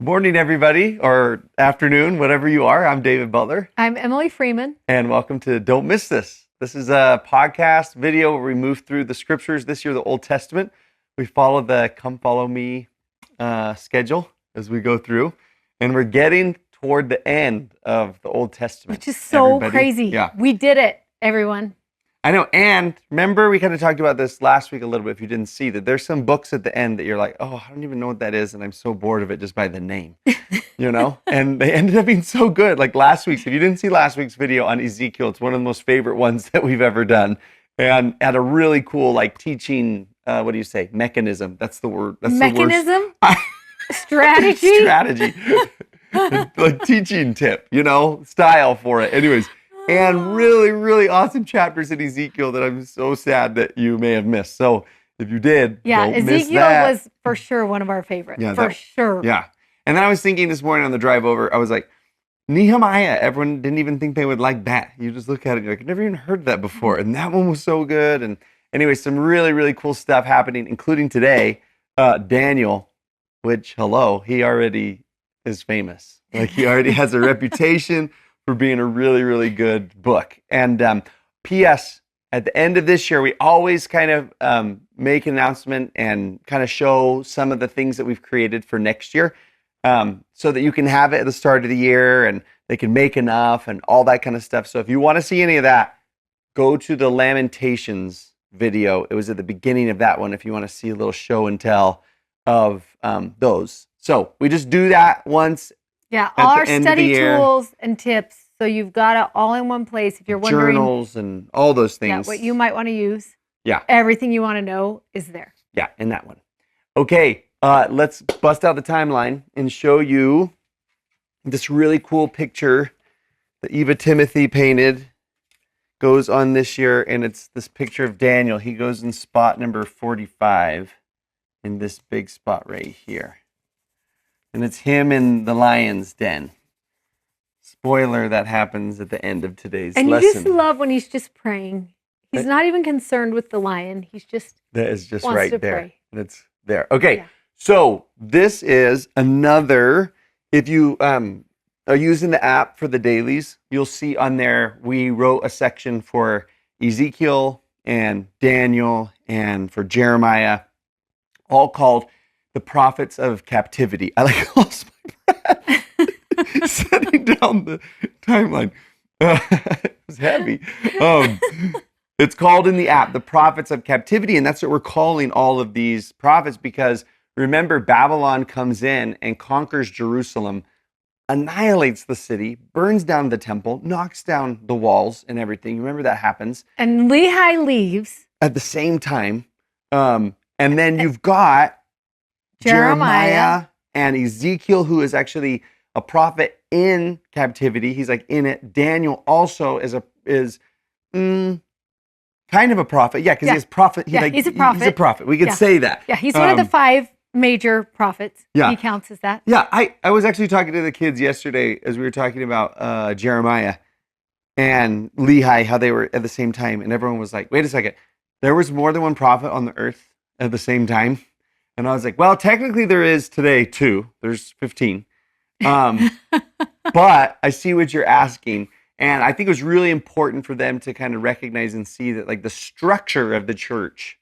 Morning, everybody, or afternoon, whatever you are. I'm David Butler, I'm Emily Freeman. and welcome to Don't Miss This. This is a podcast video where we move through the scriptures. This year, the Old Testament. We follow the Come Follow Me schedule as we go through, and we're getting toward the end of the Old Testament. Which is so everybody. crazy. Yeah. We did it, everyone. I know. And remember, we kind of talked about this last week a little bit, if you didn't see that there's some books at the end that you're like, oh, I don't even know what that is. And I'm so bored of it just by the name, and they ended up being so good. Like last week's, if you didn't see last week's video on Ezekiel, it's one of the most favorite ones that we've ever done. And had a really cool, teaching, what do you say? Mechanism. That's the word. That's Mechanism? The word. Strategy? Strategy. Like teaching tip, style for it. Anyways. And really, really awesome chapters in Ezekiel that I'm so sad that you may have missed. So if you did, don't miss Ezekiel that. was for sure one of our favorites. Yeah, for sure. Yeah. And then I was thinking this morning on the drive over, I was like, Nehemiah, everyone didn't even think they would like that. You just look at it and you're like, I've never even heard that before. And that one was so good. And anyway, some really, really cool stuff happening, including today, Daniel, which, he already is famous. Like he already has a reputation for being a really, really good book. And P.S., at the end of this year, we always kind of make an announcement and kind of show some of the things that we've created for next year so that you can have it at the start of the year and they can make enough and all that kind of stuff. So if you want to see any of that, go to the Lamentations video. It was at the beginning of that one if you want to see a little show and tell of those. So we just do that once. Yeah, all our study tools and tips. So you've got it all in one place. If you're wondering, journals and all those things. Yeah, what you might want to use. Yeah. Everything you want to know is there. Yeah, in that one. Okay, let's bust out the timeline and show you this really cool picture that Eva Timothy painted. Goes on this year, and it's this picture of Daniel. He goes in spot number 45 in this big spot right here. And it's him in the lion's den. Spoiler, that happens at the end of today's lesson. And you just love when he's just praying. He's not even concerned with the lion. He's just that is just wants right to there. pray. And it's there. Okay, Yeah. So this is another, if you are using the app for the dailies, you'll see on there, we wrote a section for Ezekiel and Daniel and for Jeremiah, all called the prophets of captivity. I lost my breath setting down the timeline. It was heavy. It's called in the app the prophets of captivity, and that's what we're calling all of these prophets because remember, Babylon comes in and conquers Jerusalem, annihilates the city, burns down the temple, knocks down the walls and everything. Remember that happens. And Lehi leaves at the same time. And then you've got Jeremiah and Ezekiel, who is actually a prophet in captivity. He's like in it. Daniel also is kind of a prophet. Yeah, because he's prophet. He's a prophet. He's a prophet. We could say that. Yeah, he's one of the 5 major prophets. Yeah. He counts as that. Yeah, I was actually talking to the kids yesterday as we were talking about Jeremiah and Lehi, how they were at the same time. And everyone was like, wait a second. There was more than one prophet on the earth at the same time? And I was like, well, technically there is today too. There's 15. But I see what you're asking. And I think it was really important for them to kind of recognize and see that the structure of the church,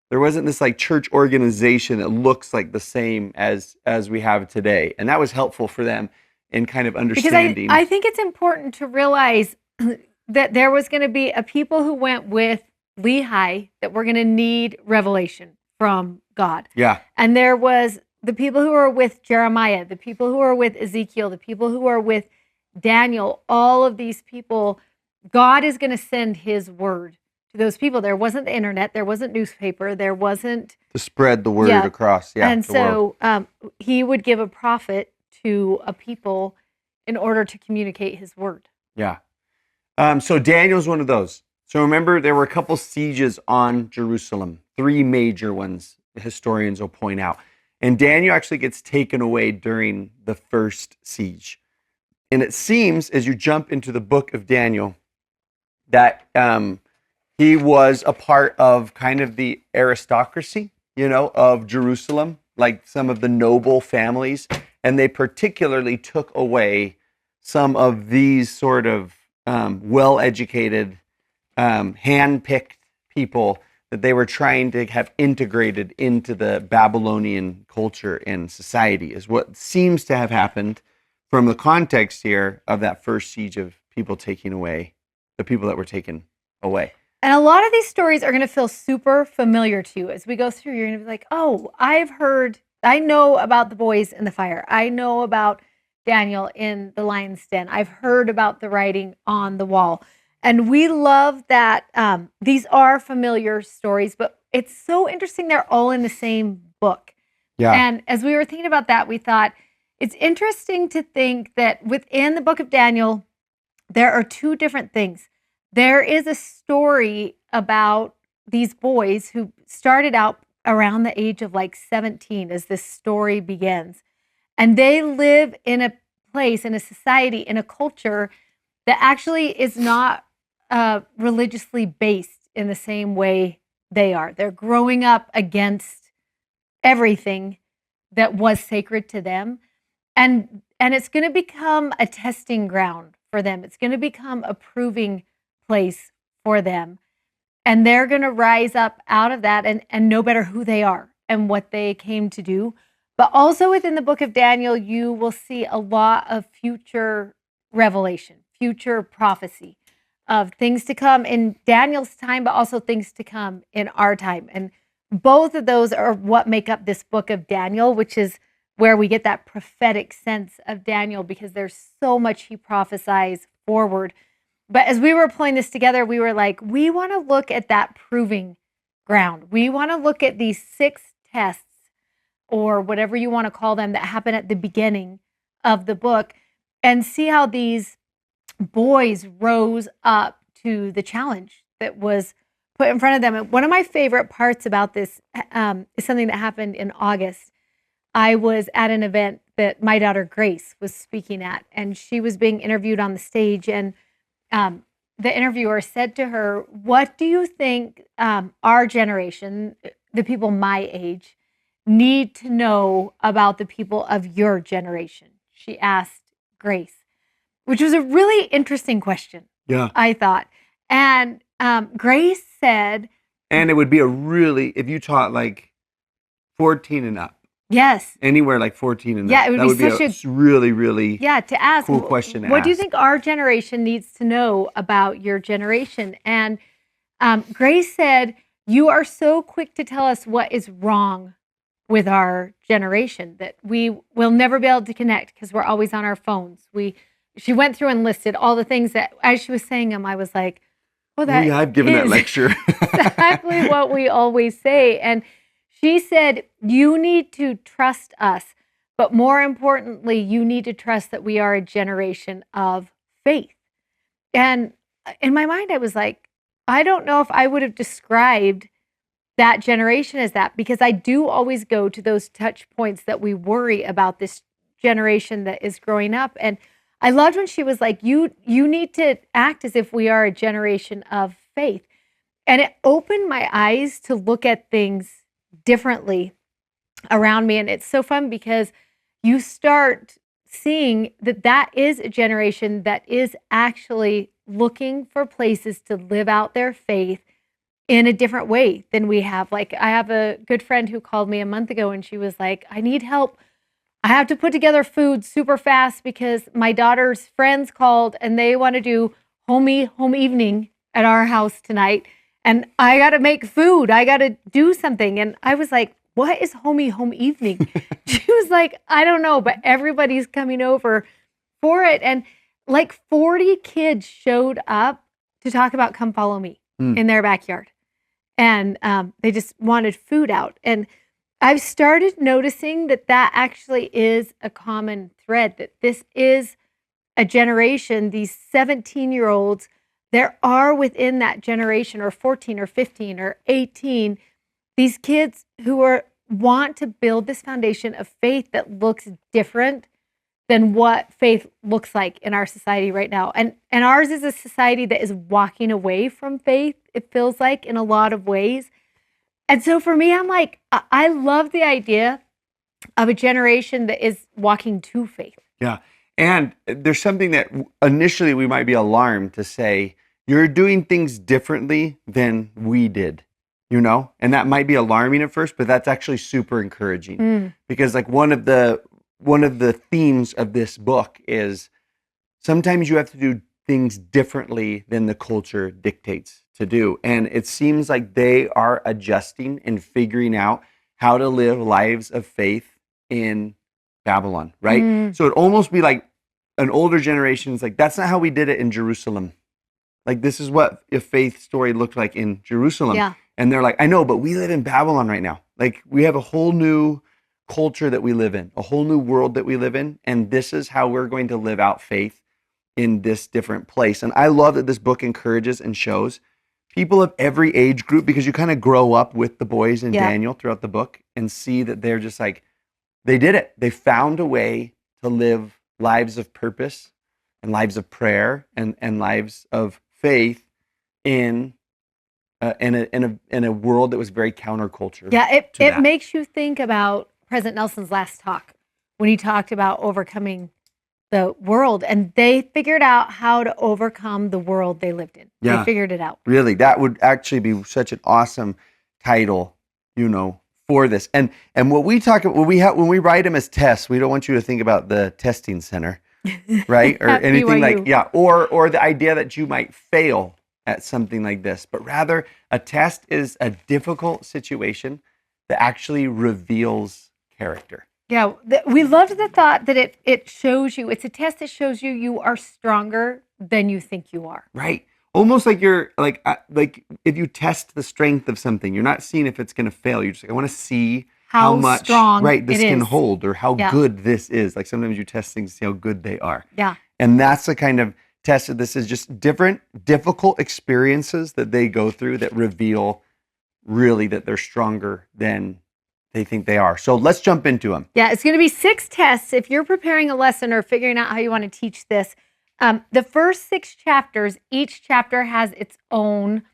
there wasn't this church organization that looks like the same as we have today. And that was helpful for them in kind of understanding. Because I think it's important to realize that there was going to be a people who went with Lehi that were going to need revelation from God. Yeah. And there was the people who are with Jeremiah, the people who are with Ezekiel, the people who are with Daniel, all of these people, God is going to send his word to those people. There wasn't the internet, there wasn't newspaper, there wasn't to spread the word across. Yeah. And so he would give a prophet to a people in order to communicate his word. Yeah. So Daniel's one of those. So remember, there were a couple sieges on Jerusalem, 3 major ones, historians will point out. And Daniel actually gets taken away during the first siege. And it seems, as you jump into the book of Daniel, that he was a part of kind of the aristocracy, of Jerusalem, like some of the noble families. and they particularly took away some of these sort of well-educated, hand-picked people that they were trying to have integrated into the Babylonian culture and society, is what seems to have happened from the context here of that first siege of people taking away the people that were taken away. And a lot of these stories are going to feel super familiar to you as we go through. You're going to be like, oh, I know about the boys in the fire. I know about Daniel in the lion's den. I've heard about the writing on the wall. And we love that these are familiar stories, but it's so interesting they're all in the same book. Yeah. And as we were thinking about that, we thought it's interesting to think that within the book of Daniel, there are two different things. There is a story about these boys who started out around the age of like 17 as this story begins. And they live in a place, in a society, in a culture that actually is not religiously based in the same way they are. They're growing up against everything that was sacred to them. And it's going to become a testing ground for them. It's going to become a proving place for them. And they're going to rise up out of that and know better who they are and what they came to do. But also within the book of Daniel, you will see a lot of future revelation, future prophecy of things to come in Daniel's time, but also things to come in our time. And both of those are what make up this book of Daniel, which is where we get that prophetic sense of Daniel, because there's so much he prophesies forward. But as we were pulling this together, we were like, we want to look at that proving ground. We want to look at these 6 tests, or whatever you want to call them, that happen at the beginning of the book, and see how these boys rose up to the challenge that was put in front of them. And one of my favorite parts about this is something that happened in August. I was at an event that my daughter Grace was speaking at, and she was being interviewed on the stage, and the interviewer said to her, what do you think our generation, the people my age, need to know about the people of your generation? She asked Grace, which was a really interesting question. Yeah. I thought. And Grace said, and it would be if you taught like 14 and up. Yes. Anywhere like 14 and up. Yeah, it would that be would such be a really, really to ask, cool question to what ask. do you think our generation needs to know about your generation? And Grace said, you are so quick to tell us what is wrong with our generation, that we will never be able to connect because we're always on our phones. She went through and listed all the things that, as she was saying them, I was like, well, that I've given that lecture. exactly what we always say. And she said, you need to trust us, but more importantly, you need to trust that we are a generation of faith. And in my mind, I was like, I don't know if I would have described that generation as that, because I do always go to those touch points that we worry about this generation that is growing up. And I loved when she was like, you need to act as if we are a generation of faith. And it opened my eyes to look at things differently around me. And it's so fun because you start seeing that is a generation that is actually looking for places to live out their faith in a different way than we have. Like, I have a good friend who called me a month ago and she was like, I need help. I have to put together food super fast because my daughter's friends called and they want to do home evening at our house tonight. And I got to make food. I got to do something. And I was like, what is home evening? She was like, I don't know, but everybody's coming over for it. And like 40 kids showed up to talk about Come Follow Me in their backyard. And they just wanted food out. And I've started noticing that actually is a common thread, that this is a generation, these 17-year-olds, there are within that generation, or 14 or 15 or 18, these kids who want to build this foundation of faith that looks different than what faith looks like in our society right now. And ours is a society that is walking away from faith, it feels like, in a lot of ways. And so for me, I'm like, I love the idea of a generation that is walking to faith. Yeah. And there's something that initially we might be alarmed to say, you're doing things differently than we did, And that might be alarming at first, but that's actually super encouraging. Because like one of the themes of this book is sometimes you have to do things differently than the culture dictates to do. And it seems like they are adjusting and figuring out how to live lives of faith in Babylon, right? So it'd almost be like an older generation is like, that's not how we did it in Jerusalem. Like, this is what a faith story looked like in Jerusalem. Yeah. And they're like, I know, but we live in Babylon right now. Like, we have a whole new culture that we live in, a whole new world that we live in. And this is how we're going to live out faith in this different place. And I love that this book encourages and shows people of every age group, because you kind of grow up with the boys in Daniel throughout the book and see that they're just like, they did it. They found a way to live lives of purpose and lives of prayer and lives of faith in a world that was very counterculture. Yeah, it makes you think about President Nelson's last talk when he talked about overcoming the world, and they figured out how to overcome the world they lived in. Yeah, they figured it out. Really, that would actually be such an awesome title, for this. And what we talk about when we write them as tests, we don't want you to think about the testing center, right? Or anything BYU. or the idea that you might fail at something like this, but rather a test is a difficult situation that actually reveals character. Yeah, we loved the thought that it shows you. It's a test that shows you are stronger than you think you are. Right. Almost like you're like if you test the strength of something, you're not seeing if it's going to fail. You're just like, I want to see how much strong this it can is. hold, or how good this is. Like sometimes you test things to see how good they are. Yeah. And that's the kind of test that this is, just different, difficult experiences that they go through that reveal really that they're stronger than they think they are. So let's jump into them. Yeah, it's going to be 6 tests. If you're preparing a lesson or figuring out how you want to teach this, the first 6 chapters, each chapter has its own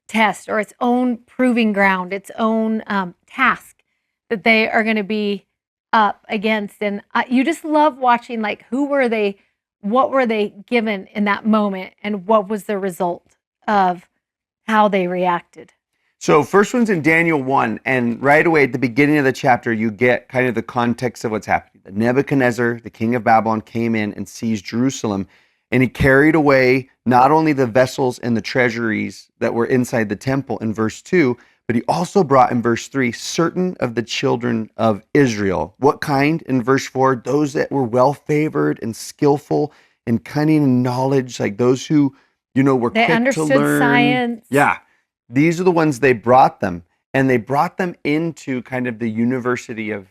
test or its own proving ground, its own task that they are going to be up against. And you just love watching, like, who were they, what were they given in that moment, and what was the result of how they reacted. So first one's in Daniel 1, and right away at the beginning of the chapter, you get kind of the context of what's happening. That Nebuchadnezzar, the king of Babylon, came in and seized Jerusalem, and he carried away not only the vessels and the treasuries that were inside the temple in verse 2, but he also brought in verse 3 certain of the children of Israel. What kind? In verse 4, those that were well-favored and skillful and cunning in knowledge, like those who, were They quick to understood learn. science. Yeah. These are the ones they brought them, and they brought them into kind of the University of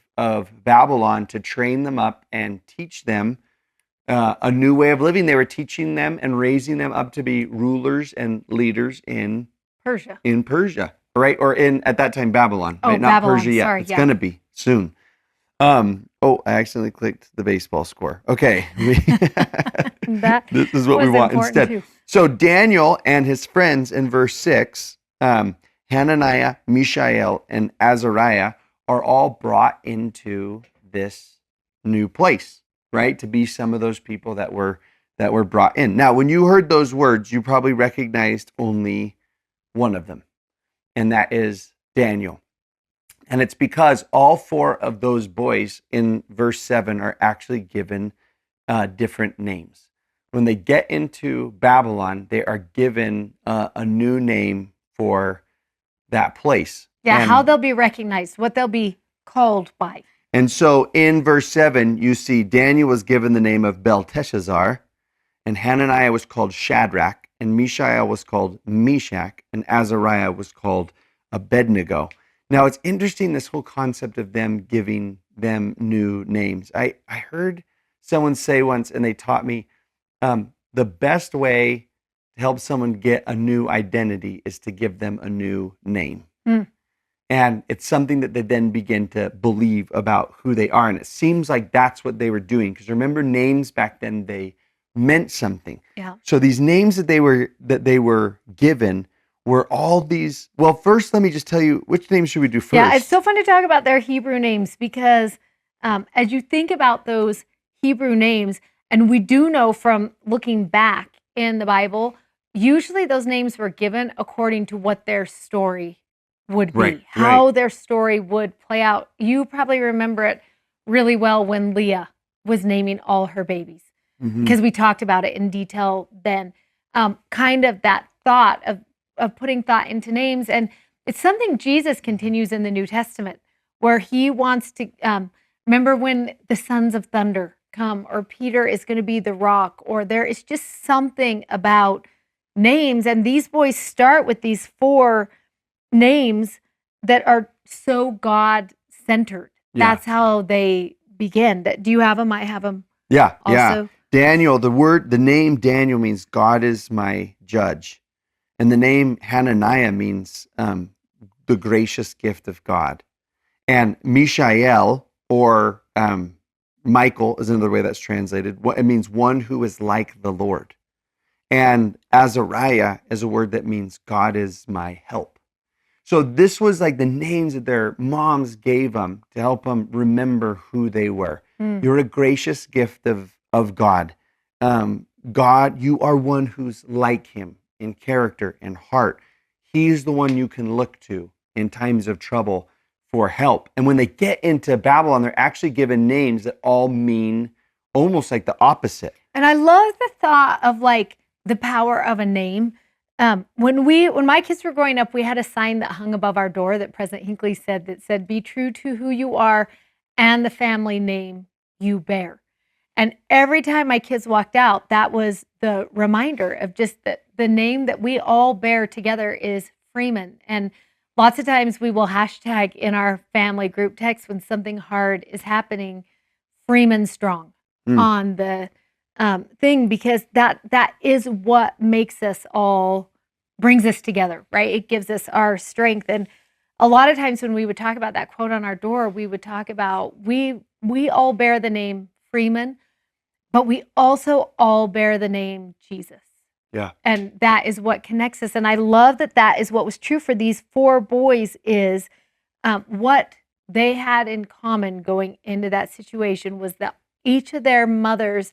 Babylon to train them up and teach them a new way of living. They were teaching them and raising them up to be rulers and leaders in Persia, right? Or at that time, Babylon, right? Not Babylon. Persia yet. Sorry, it's going to be soon. I accidentally clicked the baseball score. Okay. This is what we want instead. Too. So Daniel and his friends in verse 6, Hananiah, Mishael, and Azariah are all brought into this new place, right? To be some of those people that were brought in. Now, when you heard those words, you probably recognized only one of them, and that is Daniel. And it's because all 4 of those boys in verse 7 are actually given different names. When they get into Babylon, they are given a new name for that place. Yeah, how they'll be recognized, what they'll be called by. And so in verse 7, you see Daniel was given the name of Belteshazzar, and Hananiah was called Shadrach, and Mishael was called Meshach, and Azariah was called Abednego. Now, it's interesting, this whole concept of them giving them new names. I heard someone say once, and they taught me, the best way to help someone get a new identity is to give them a new name. And it's something that they then begin to believe about who they are. And it seems like that's what they were doing. Because remember, names back then, they meant something. Yeah. So these names that they were given were all these. Well, first, let me just tell you, which names should we do first? Yeah, it's so fun to talk about their Hebrew names because as you think about those Hebrew names, and we do know from looking back in the Bible, usually those names were given according to what their story would be, Right. how their story would play out. You probably remember it really well when Leah was naming all her babies, Hmm. because we talked about it in detail then. Kind of that thought of putting thought into names. And it's something Jesus continues in the New Testament, where he wants to remember when the sons of thunder come, or Peter is going to be the rock, or there is just something about names. And these boys start with these 4 names that are so God centered. Yeah. That's how they begin. Do you have them? I have them Yeah. also. Daniel, the name Daniel means God is my judge. And the name Hananiah means the gracious gift of God. And Mishael, or Michael is another way that's translated. It means one who is like the Lord. And Azariah is a word that means God is my help. So this was like the names that their moms gave them to help them remember who they were. Mm. You're a gracious gift of God. God, you are one who's like him in character and heart. He's the one you can look to in times of trouble for help. And when they get into Babylon, they're actually given names that all mean almost like the opposite. And I love the thought of like the power of a name. When my kids were growing up, we had a sign that hung above our door that President Hinckley said, "Be true to who you are and the family name you bear." And every time my kids walked out, that was the reminder of just that the name that we all bear together is Freeman. And lots of times we will hashtag in our family group text when something hard is happening, Freeman Strong on the thing, because that is what makes us all, brings us together, right? It gives us our strength. And a lot of times when we would talk about that quote on our door, we would talk about we all bear the name Freeman, but we also all bear the name Jesus. Yeah. And that is what connects us. And I love that that is what was true for these 4 boys, is what they had in common going into that situation was that each of their mothers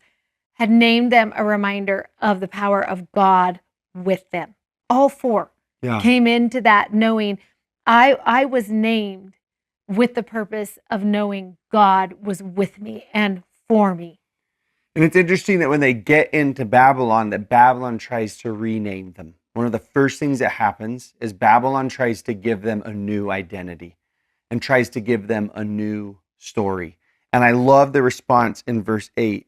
had named them a reminder of the power of God with them. All 4 came into that knowing I was named with the purpose of knowing God was with me and for me. And it's interesting that when they get into Babylon, that Babylon tries to rename them. One of the first things that happens is Babylon tries to give them a new identity and tries to give them a new story. And I love the response in verse 8,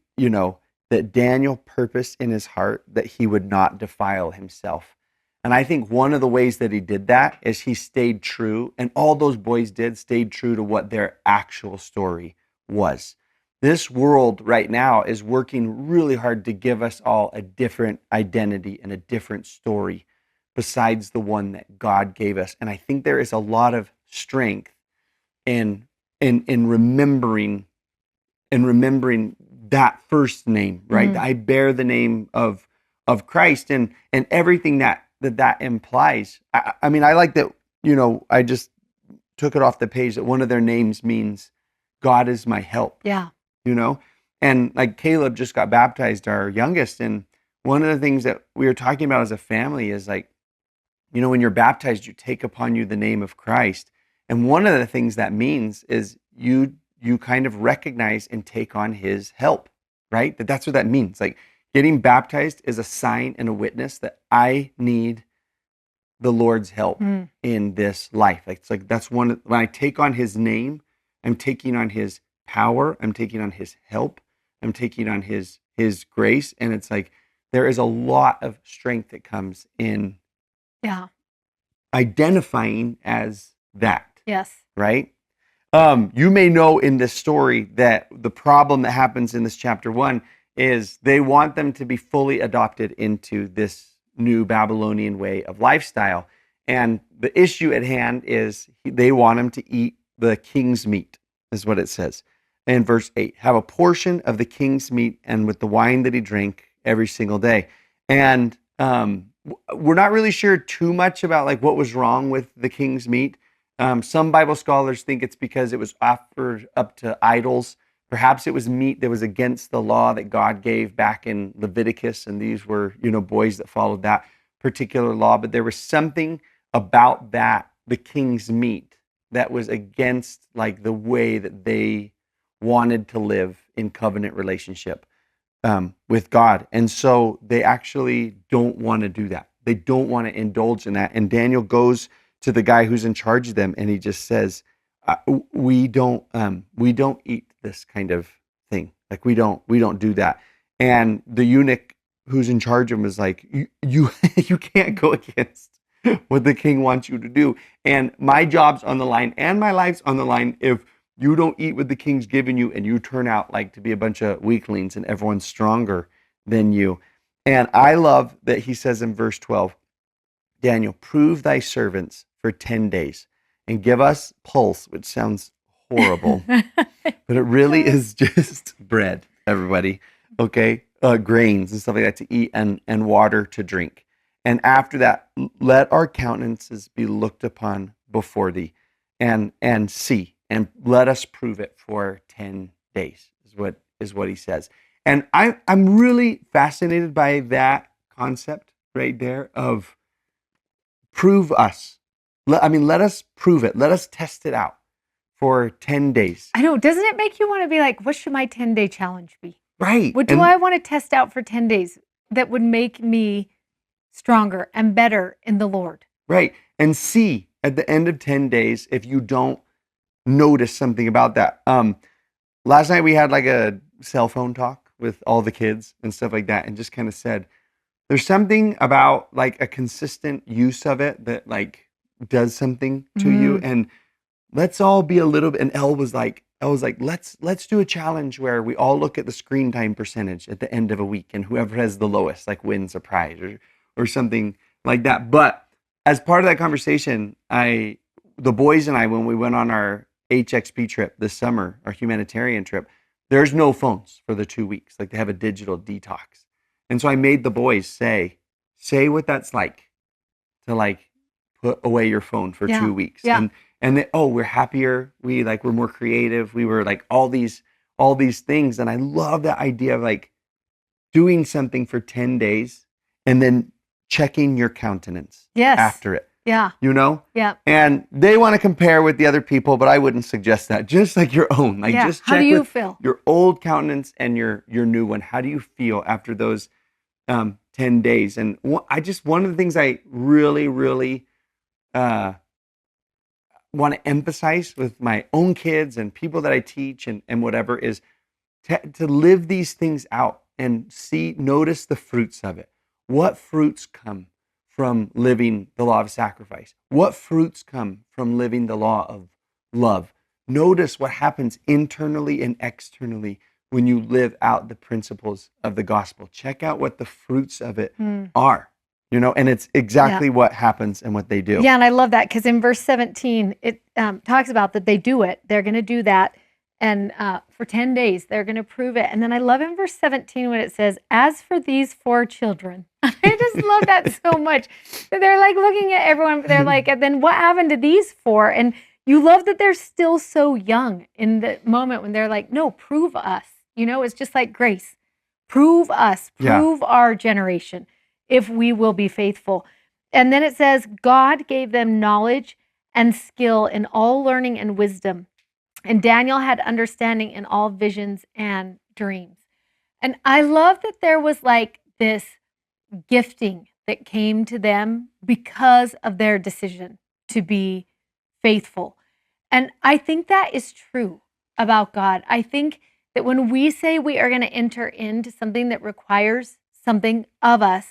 that Daniel purposed in his heart that he would not defile himself. And I think one of the ways that he did that is he stayed true, and all those boys stayed true to what their actual story was. This world right now is working really hard to give us all a different identity and a different story besides the one that God gave us. And I think there is a lot of strength in remembering that first name, right? I bear the name of Christ and everything that implies. I mean, I like that, I just took it off the page that one of their names means God is my help. Yeah. And like Caleb just got baptized, our youngest, and one of the things that we were talking about as a family is like, when you're baptized, you take upon you the name of Christ. And one of the things that means is you kind of recognize and take on his help, right? That's what that means. Like getting baptized is a sign and a witness that I need the Lord's help in this life. It's like that's when I take on his name, I'm taking on his power, I'm taking on his help, I'm taking on his grace. And it's like there is a lot of strength that comes in identifying as that. Yes. Right? You may know in this story that the problem that happens in this chapter 1 is they want them to be fully adopted into this new Babylonian way of lifestyle. And the issue at hand is they want them to eat the king's meat, is what it says in verse 8. Have a portion of the king's meat and with the wine that he drank every single day. And we're not really sure too much about like what was wrong with the king's meat. Some Bible scholars think it's because it was offered up to idols. Perhaps it was meat that was against the law that God gave back in Leviticus, and these were, boys that followed that particular law. But there was something about that, the king's meat, that was against like the way that they wanted to live in covenant relationship with God. And so they actually don't want to do that. They don't want to indulge in that. And Daniel goes to the guy who's in charge of them, and he just says, "We don't eat this kind of thing. Like we don't do that." And the eunuch who's in charge of him is like, "You you can't go against what the king wants you to do. And my job's on the line, and my life's on the line if you don't eat what the king's given you, and you turn out like to be a bunch of weaklings, and everyone's stronger than you." And I love that he says in verse 12, "Daniel, prove thy servants for 10 days and give us pulse," which sounds horrible, but it really is just bread, everybody, okay? Grains and stuff like that to eat, and water to drink. "And after that, let our countenances be looked upon before thee, and see, and let us prove it for 10 days, is what he says. And I'm really fascinated by that concept right there of prove us. Let us prove it. Let us test it out for 10 days. I know. Doesn't it make you want to be like, what should my 10-day challenge be? Right. What do I want to test out for 10 days that would make me stronger and better in the Lord? Right. And see at the end of 10 days if you don't notice something about that. Last night we had like a cell phone talk with all the kids and stuff like that, and just kind of said, there's something about like a consistent use of it that like does something to you. And let's all be a little bit, and Elle was like, let's do a challenge where we all look at the screen time percentage at the end of a week, and whoever has the lowest like wins a prize or something like that. But as part of that conversation, the boys and I, when we went on our HXP trip this summer, our humanitarian trip, there's no phones for the 2 weeks. Like they have a digital detox. And so I made the boys say what that's like to like put away your phone for 2 weeks. Yeah. And they, we're happier. We're more creative. We were like all these things. And I love that idea of like doing something for 10 days and then checking your countenance after it. Yeah. Yeah. And they want to compare with the other people, but I wouldn't suggest that. Just like your own. Like just check how do you feel? Your old countenance and your new one. How do you feel after those 10 days? And one of the things I really, really want to emphasize with my own kids and people that I teach and whatever is to live these things out and notice the fruits of it. What fruits come from living the law of sacrifice? What fruits come from living the law of love? Notice what happens internally and externally when you live out the principles of the gospel. Check out what the fruits of it are, and it's exactly what happens and what they do. Yeah, and I love that because in verse 17, it talks about that they do it. They're going to do that. And for 10 days, they're going to prove it. And then I love in verse 17 when it says, "As for these 4 children," I just love that so much. They're like looking at everyone, but they're like, and then what happened to these 4? And you love that they're still so young in the moment when they're like, no, prove us. It's just like grace. Prove us, prove our generation if we will be faithful. And then it says, God gave them knowledge and skill in all learning and wisdom. And Daniel had understanding in all visions and dreams. And I love that there was like this gifting that came to them because of their decision to be faithful. And I think that is true about God. I think that when we say we are going to enter into something that requires something of us,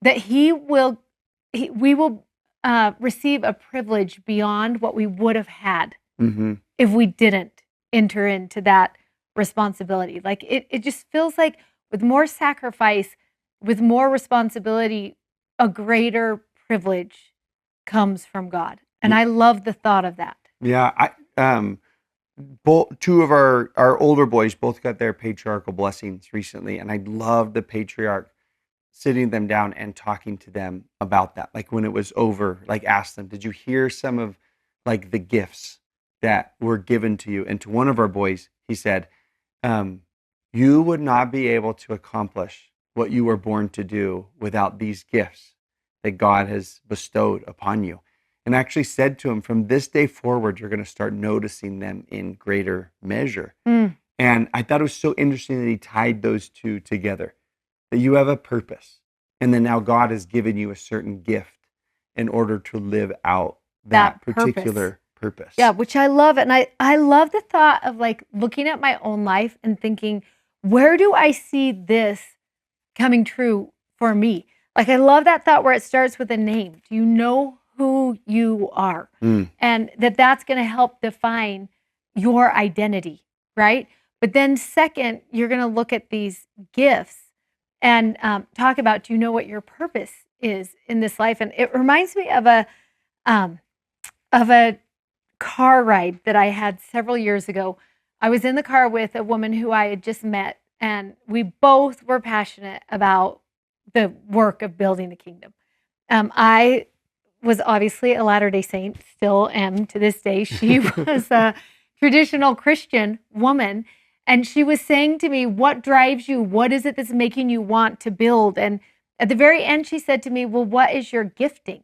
that we will receive a privilege beyond what we would have had if we didn't enter into that responsibility. Like it just feels like with more sacrifice, with more responsibility, a greater privilege comes from God. And I love the thought of that. Yeah, two of our older boys both got their patriarchal blessings recently, and I love the patriarch sitting them down and talking to them about that. Like when it was over, like ask them, did you hear some of like the gifts that were given to you. And to one of our boys, he said, you would not be able to accomplish what you were born to do without these gifts that God has bestowed upon you. And I actually said to him, from this day forward, you're going to start noticing them in greater measure. Mm. And I thought it was so interesting that he tied those two together, that you have a purpose. And then now God has given you a certain gift in order to live out that particular purpose. Yeah, which I love. And I love the thought of like looking at my own life and thinking, where do I see this coming true for me? Like, I love that thought where it starts with a name. Do you know who you are? And that's going to help define your identity, right? But then second, you're going to look at these gifts and talk about, do you know what your purpose is in this life? And it reminds me of a car ride that I had several years ago. I was in the car with a woman who I had just met, and we both were passionate about the work of building the kingdom. I was obviously a Latter-day Saint, still am to this day. She was a traditional Christian woman, and she was saying to me, what drives you? What is it that's making you want to build? And at the very end, she said to me, well, what is your gifting?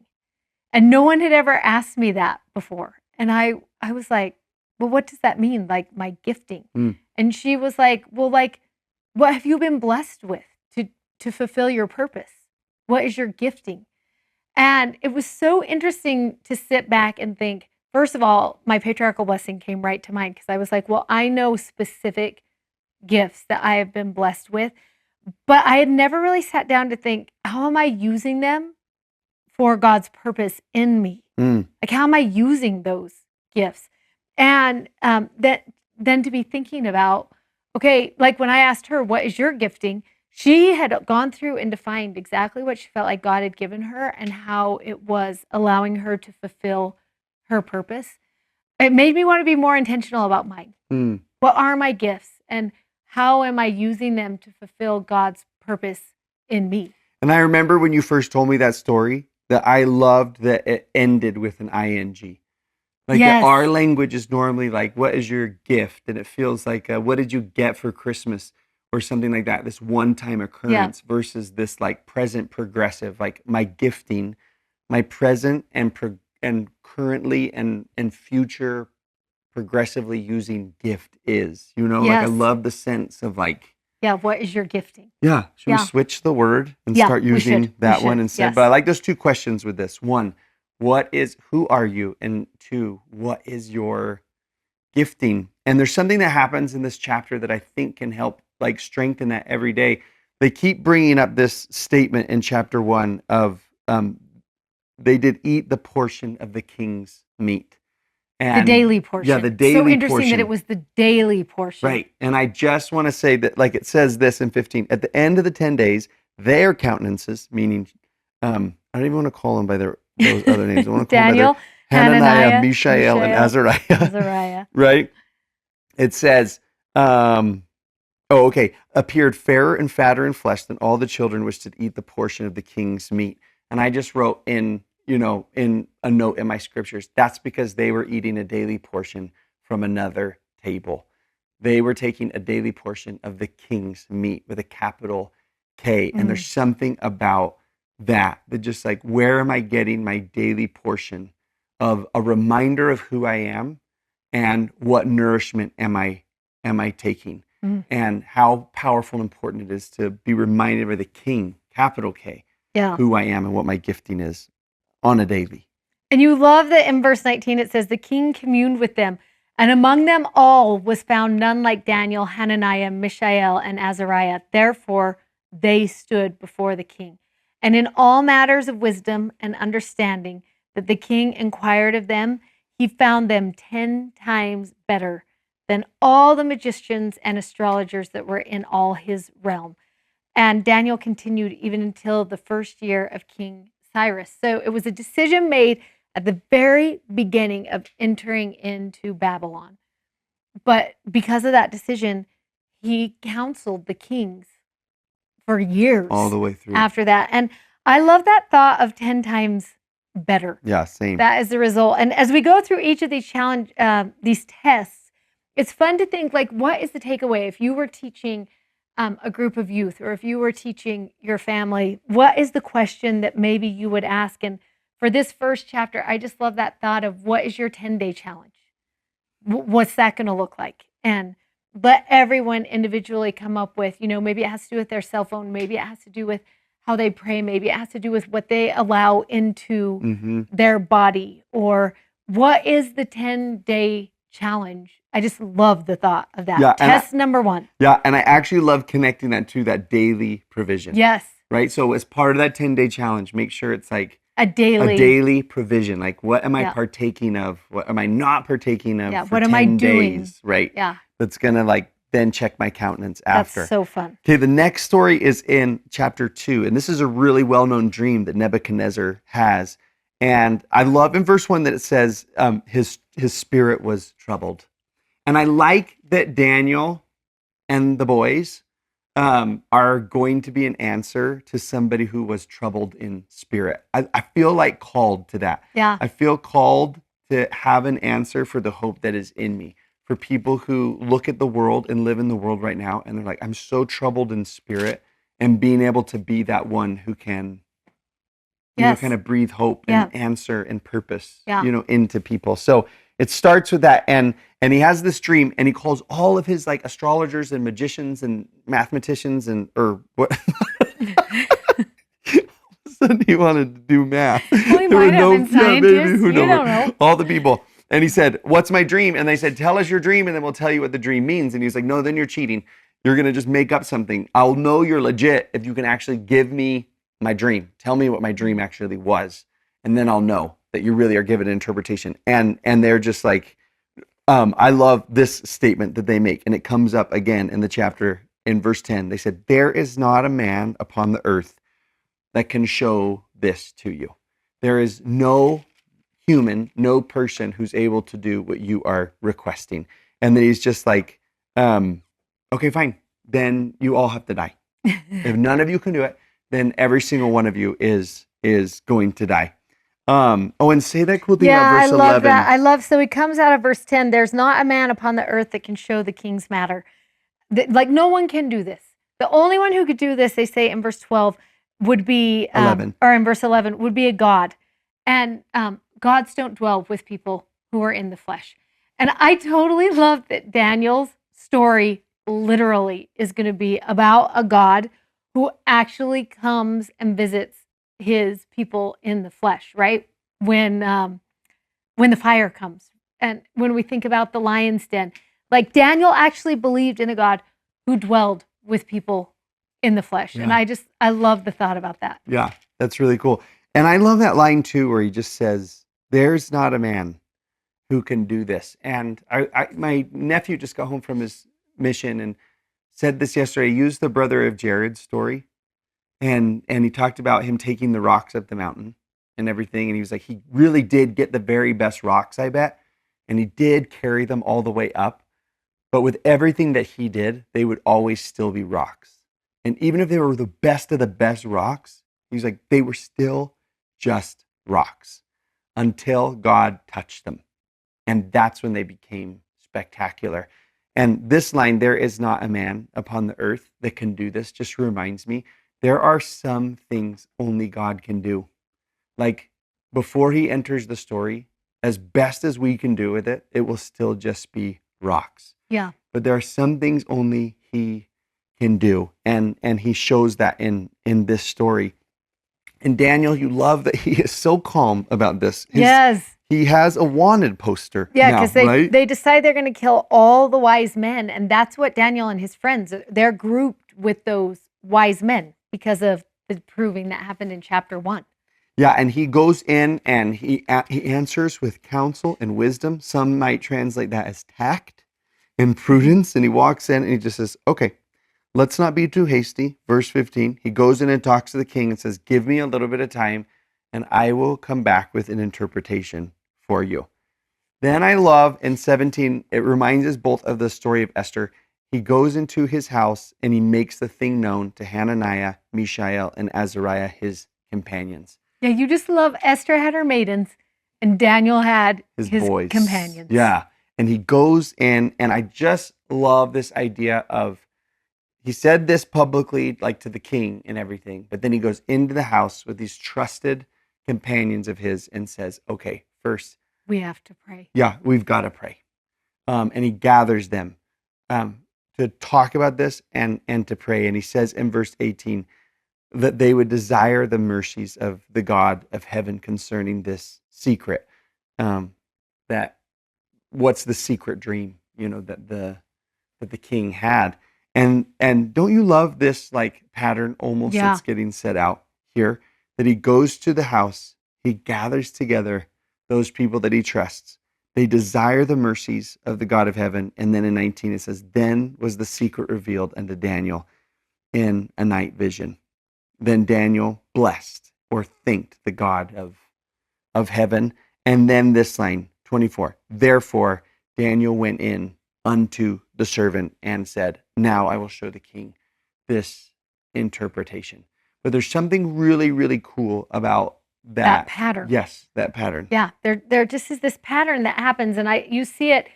And no one had ever asked me that before. And I was like, well, what does that mean? Like, my gifting. And she was like, well, like, what have you been blessed with to fulfill your purpose? What is your gifting? And it was so interesting to sit back and think, first of all, my patriarchal blessing came right to mind, because I was like, well, I know specific gifts that I have been blessed with, but I had never really sat down to think, how am I using them for God's purpose in me? Like, how am I using those gifts? And then to be thinking about, okay, like when I asked her, what is your gifting? She had gone through and defined exactly what she felt like God had given her and how it was allowing her to fulfill her purpose. It made me want to be more intentional about mine. What are my gifts and how am I using them to fulfill God's purpose in me? And I remember when you first told me that story, that I loved that it ended with an ing. Like, Yes. our language is normally like, what is your gift? And it feels like, what did you get for Christmas? Or something like that, this one-time occurrence versus this like present progressive, like my gifting, my present and currently and future progressively using gift is, like I love the sense of like, what is your gifting? Should we switch the word and start using that one instead? Yes. But I like those two questions with this. One, who are you? And two, what is your gifting? And there's something that happens in this chapter that I think can help like strengthen that every day. They keep bringing up this statement in chapter 1 of they did eat the portion of the king's meat. And the daily portion. Yeah, the daily portion. So interesting that it was the daily portion. Right. And I just want to say that, like it says this in 15, at the end of the 10 days, their countenances, meaning, I don't even want to call them by those other names. I want to call Daniel, them by their Hananiah, Mishael, and Azariah. Right? It says, appeared fairer and fatter in flesh than all the children which did eat the portion of the king's meat. And I just wrote in a note in my scriptures, that's because they were eating a daily portion from another table. They were taking a daily portion of the king's meat with a capital K. And there's something about that just like, where am I getting my daily portion of a reminder of who I am and what nourishment am I taking? And how powerful and important it is to be reminded by the King, capital K, who I am and what my gifting is on a daily. And you love that in verse 19, it says, the king communed with them, and among them all was found none like Daniel, Hananiah, Mishael, and Azariah. Therefore, they stood before the king. And in all matters of wisdom and understanding that the king inquired of them, he found them 10 times better than all the magicians and astrologers that were in all his realm. And Daniel continued even until the first year of King Cyrus. So it was a decision made at the very beginning of entering into Babylon. But because of that decision, he counseled the kings for years. All the way through. After that. And I love that thought of 10 times better. Yeah, same. That is the result. And as we go through each of these tests, it's fun to think like, what is the takeaway? If you were teaching a group of youth, or if you were teaching your family, what is the question that maybe you would ask? And for this first chapter, I just love that thought of, what is your 10-day challenge? What's that going to look like? And let everyone individually come up with, maybe it has to do with their cell phone. Maybe it has to do with how they pray. Maybe it has to do with what they allow into their body, or what is the 10-day challenge. I just love the thought of that. Yeah, Test number 1. Yeah, and I actually love connecting that to that daily provision. Yes. Right? So as part of that 10-day challenge, make sure it's like a daily provision. Like, what am I partaking of? What am I not partaking of for what 10 am I doing? days? Right? Yeah. That's going to like then check my countenance after. That's so fun. Okay, the next story is in chapter 2, and this is a really well-known dream that Nebuchadnezzar has. And I love in verse 1 that it says his spirit was troubled. And I like that Daniel and the boys are going to be an answer to somebody who was troubled in spirit. I feel like called to that. Yeah. I feel called to have an answer for the hope that is in me. For people who look at the world and live in the world right now, and they're like, I'm so troubled in spirit, and being able to be that one who can, kind of breathe hope and answer and purpose, into people. So it starts with that, and he has this dream, and he calls all of his like astrologers and magicians and mathematicians or what. He wanted to do math. Well, he might have been scientists. Who don't know. All the people. And he said, what's my dream? And they said, tell us your dream, and then we'll tell you what the dream means. And he's like, no, then you're cheating. You're going to just make up something. I'll know you're legit if you can actually give me my dream. Tell me what my dream actually was. And then I'll know that you really are given an interpretation. And they're just like, I love this statement that they make. And it comes up again in the chapter in verse 10. They said, there is not a man upon the earth that can show this to you. There is no human, no person who's able to do what you are requesting. And then he's just like, okay, fine. Then you all have to die. If none of you can do it, then every single one of you is going to die. And say that cool thing about verse 11. I love that. So he comes out of verse 10. There's not a man upon the earth that can show the king's matter. Like no one can do this. The only one who could do this, they say in verse 12, would be, 11. Or in verse 11, would be a God. And gods don't dwell with people who are in the flesh. And I totally love that Daniel's story literally is going to be about a God who actually comes and visits his people in the flesh, right? When the fire comes. And when we think about the lion's den, like Daniel actually believed in a God who dwelled with people in the flesh. Yeah. And I love the thought about that. Yeah, that's really cool. And I love that line too, where he just says, there's not a man who can do this. And my nephew just got home from his mission and said this yesterday. He used the brother of Jared's story. And he talked about him taking the rocks up the mountain and everything. And he was like, he really did get the very best rocks, I bet. And he did carry them all the way up. But with everything that he did, they would always still be rocks. And even if they were the best of the best rocks, he's like, they were still just rocks until God touched them. And that's when they became spectacular. And this line, there is not a man upon the earth that can do this, just reminds me, there are some things only God can do. Like before he enters the story, as best as we can do with it, it will still just be rocks. Yeah. But there are some things only he can do. And he shows that in this story. And Daniel, you love that he is so calm about this. Yes. He has a wanted poster. Yeah, because they decide they're going to kill all the wise men. And that's what Daniel and his friends, they're grouped with those wise men because of the proving that happened in chapter 1. Yeah, and he goes in and he answers with counsel and wisdom. Some might translate that as tact and prudence. And he walks in and he just says, okay, let's not be too hasty. Verse 15, he goes in and talks to the king and says, give me a little bit of time and I will come back with an interpretation for you. Then I love in 17, it reminds us both of the story of Esther. He goes into his house and he makes the thing known to Hananiah, Mishael, and Azariah, his companions. Yeah, you just love Esther had her maidens and Daniel had His his boys. companions. Yeah. And he goes in, and I just love this idea of, he said this publicly, like to the king and everything, but then he goes into the house with these trusted companions of his and says, okay, first, We have to pray. yeah, we've got to pray. And he gathers them to talk about this and to pray. And he says in verse 18 that they would desire the mercies of the God of heaven concerning this secret. That what's the secret dream, that the king had. And don't you love this like pattern almost Yeah. that's getting set out here? That he goes to the house, he gathers together those people that he trusts. They desire the mercies of the God of heaven. And then in 19 it says, then was the secret revealed unto Daniel in a night vision. Then Daniel blessed or thanked the God of heaven. And then this line, 24, therefore Daniel went in unto the servant and said, now I will show the king this interpretation. But there's something really, really cool about That pattern. Yes, that pattern. Yeah, there just is this pattern that happens, and you see it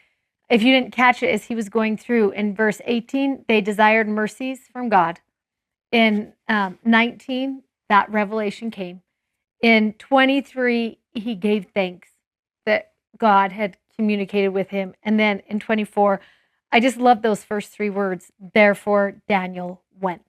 if you didn't catch it as he was going through. In verse 18, they desired mercies from God. In 19, that revelation came. In 23, he gave thanks that God had communicated with him. And then in 24, I just love those first three words. Therefore, Daniel went.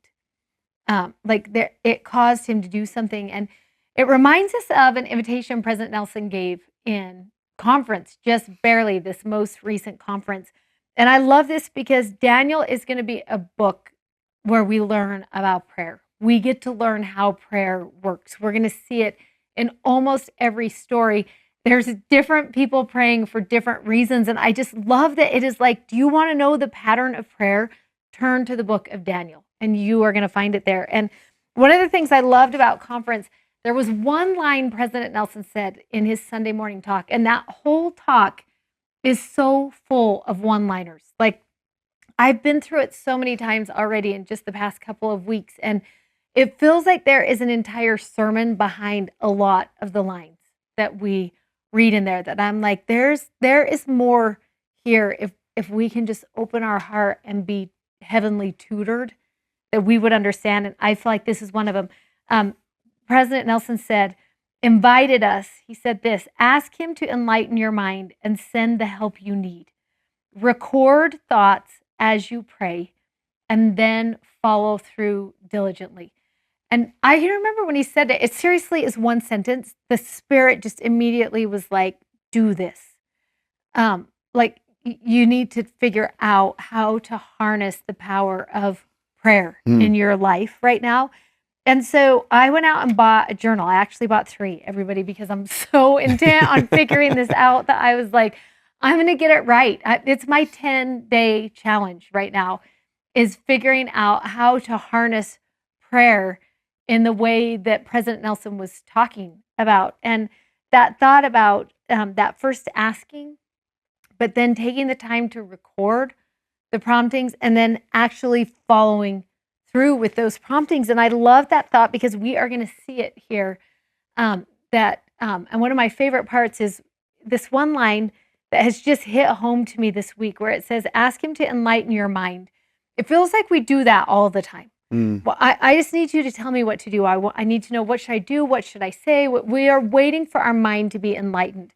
It caused him to do something. And it reminds us of an invitation President Nelson gave in conference, just barely this most recent conference. And I love this because Daniel is going to be a book where we learn about prayer. We get to learn how prayer works. We're going to see it in almost every story. There's different people praying for different reasons. And I just love that it is like, do you want to know the pattern of prayer? Turn to the book of Daniel and you are going to find it there. And one of the things I loved about conference, there was one line President Nelson said in his Sunday morning talk, and that whole talk is so full of one-liners. Like, I've been through it so many times already in just the past couple of weeks, and it feels like there is an entire sermon behind a lot of the lines that we read in there, that I'm like, there is more here if we can just open our heart and be heavenly tutored, that we would understand. And I feel like this is one of them. President Nelson said, invited us, he said this, ask him to enlighten your mind and send the help you need. Record thoughts as you pray, and then follow through diligently. And I can remember when he said it seriously is one sentence. The Spirit just immediately was like, do this. You need to figure out how to harness the power of prayer in your life right now. And so I went out and bought a journal. I actually bought 3, everybody, because I'm so intent on figuring this out that I was like, I'm going to get it right. It's my 10-day challenge right now, is figuring out how to harness prayer in the way that President Nelson was talking about. And that thought about that first asking, but then taking the time to record the promptings and then actually following through with those promptings. And I love that thought because we are going to see it here. And one of my favorite parts is this one line that has just hit home to me this week, where it says, ask him to enlighten your mind. It feels like we do that all the time. Well, I just need you to tell me what to do. I need to know, what should I do? What should I say? We are waiting for our mind to be enlightened.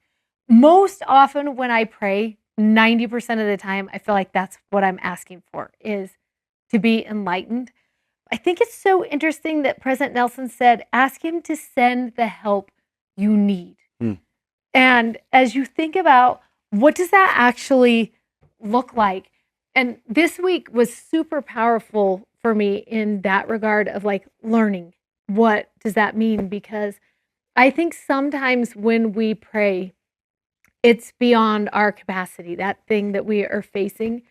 Most often when I pray, 90% of the time, I feel like that's what I'm asking for, is to be enlightened. I think it's so interesting that President Nelson said, ask him to send the help you need. And as you think about, what does that actually look like? And this week was super powerful for me in that regard of like learning. What does that mean? Because I think sometimes when we pray, it's beyond our capacity, that thing that we are facing.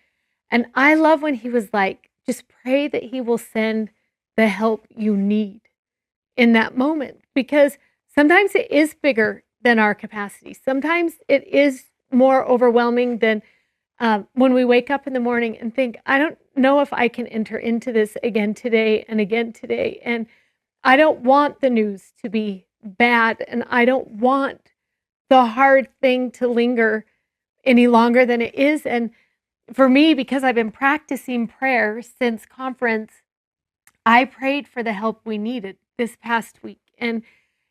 And I love when he was like, just pray that he will send the help you need in that moment, because sometimes it is bigger than our capacity. Sometimes it is more overwhelming than when we wake up in the morning and think, I don't know if I can enter into this again today and again today. And I don't want the news to be bad, and I don't want the hard thing to linger any longer than it is. And for me, because I've been practicing prayer since conference, I prayed for the help we needed this past week. And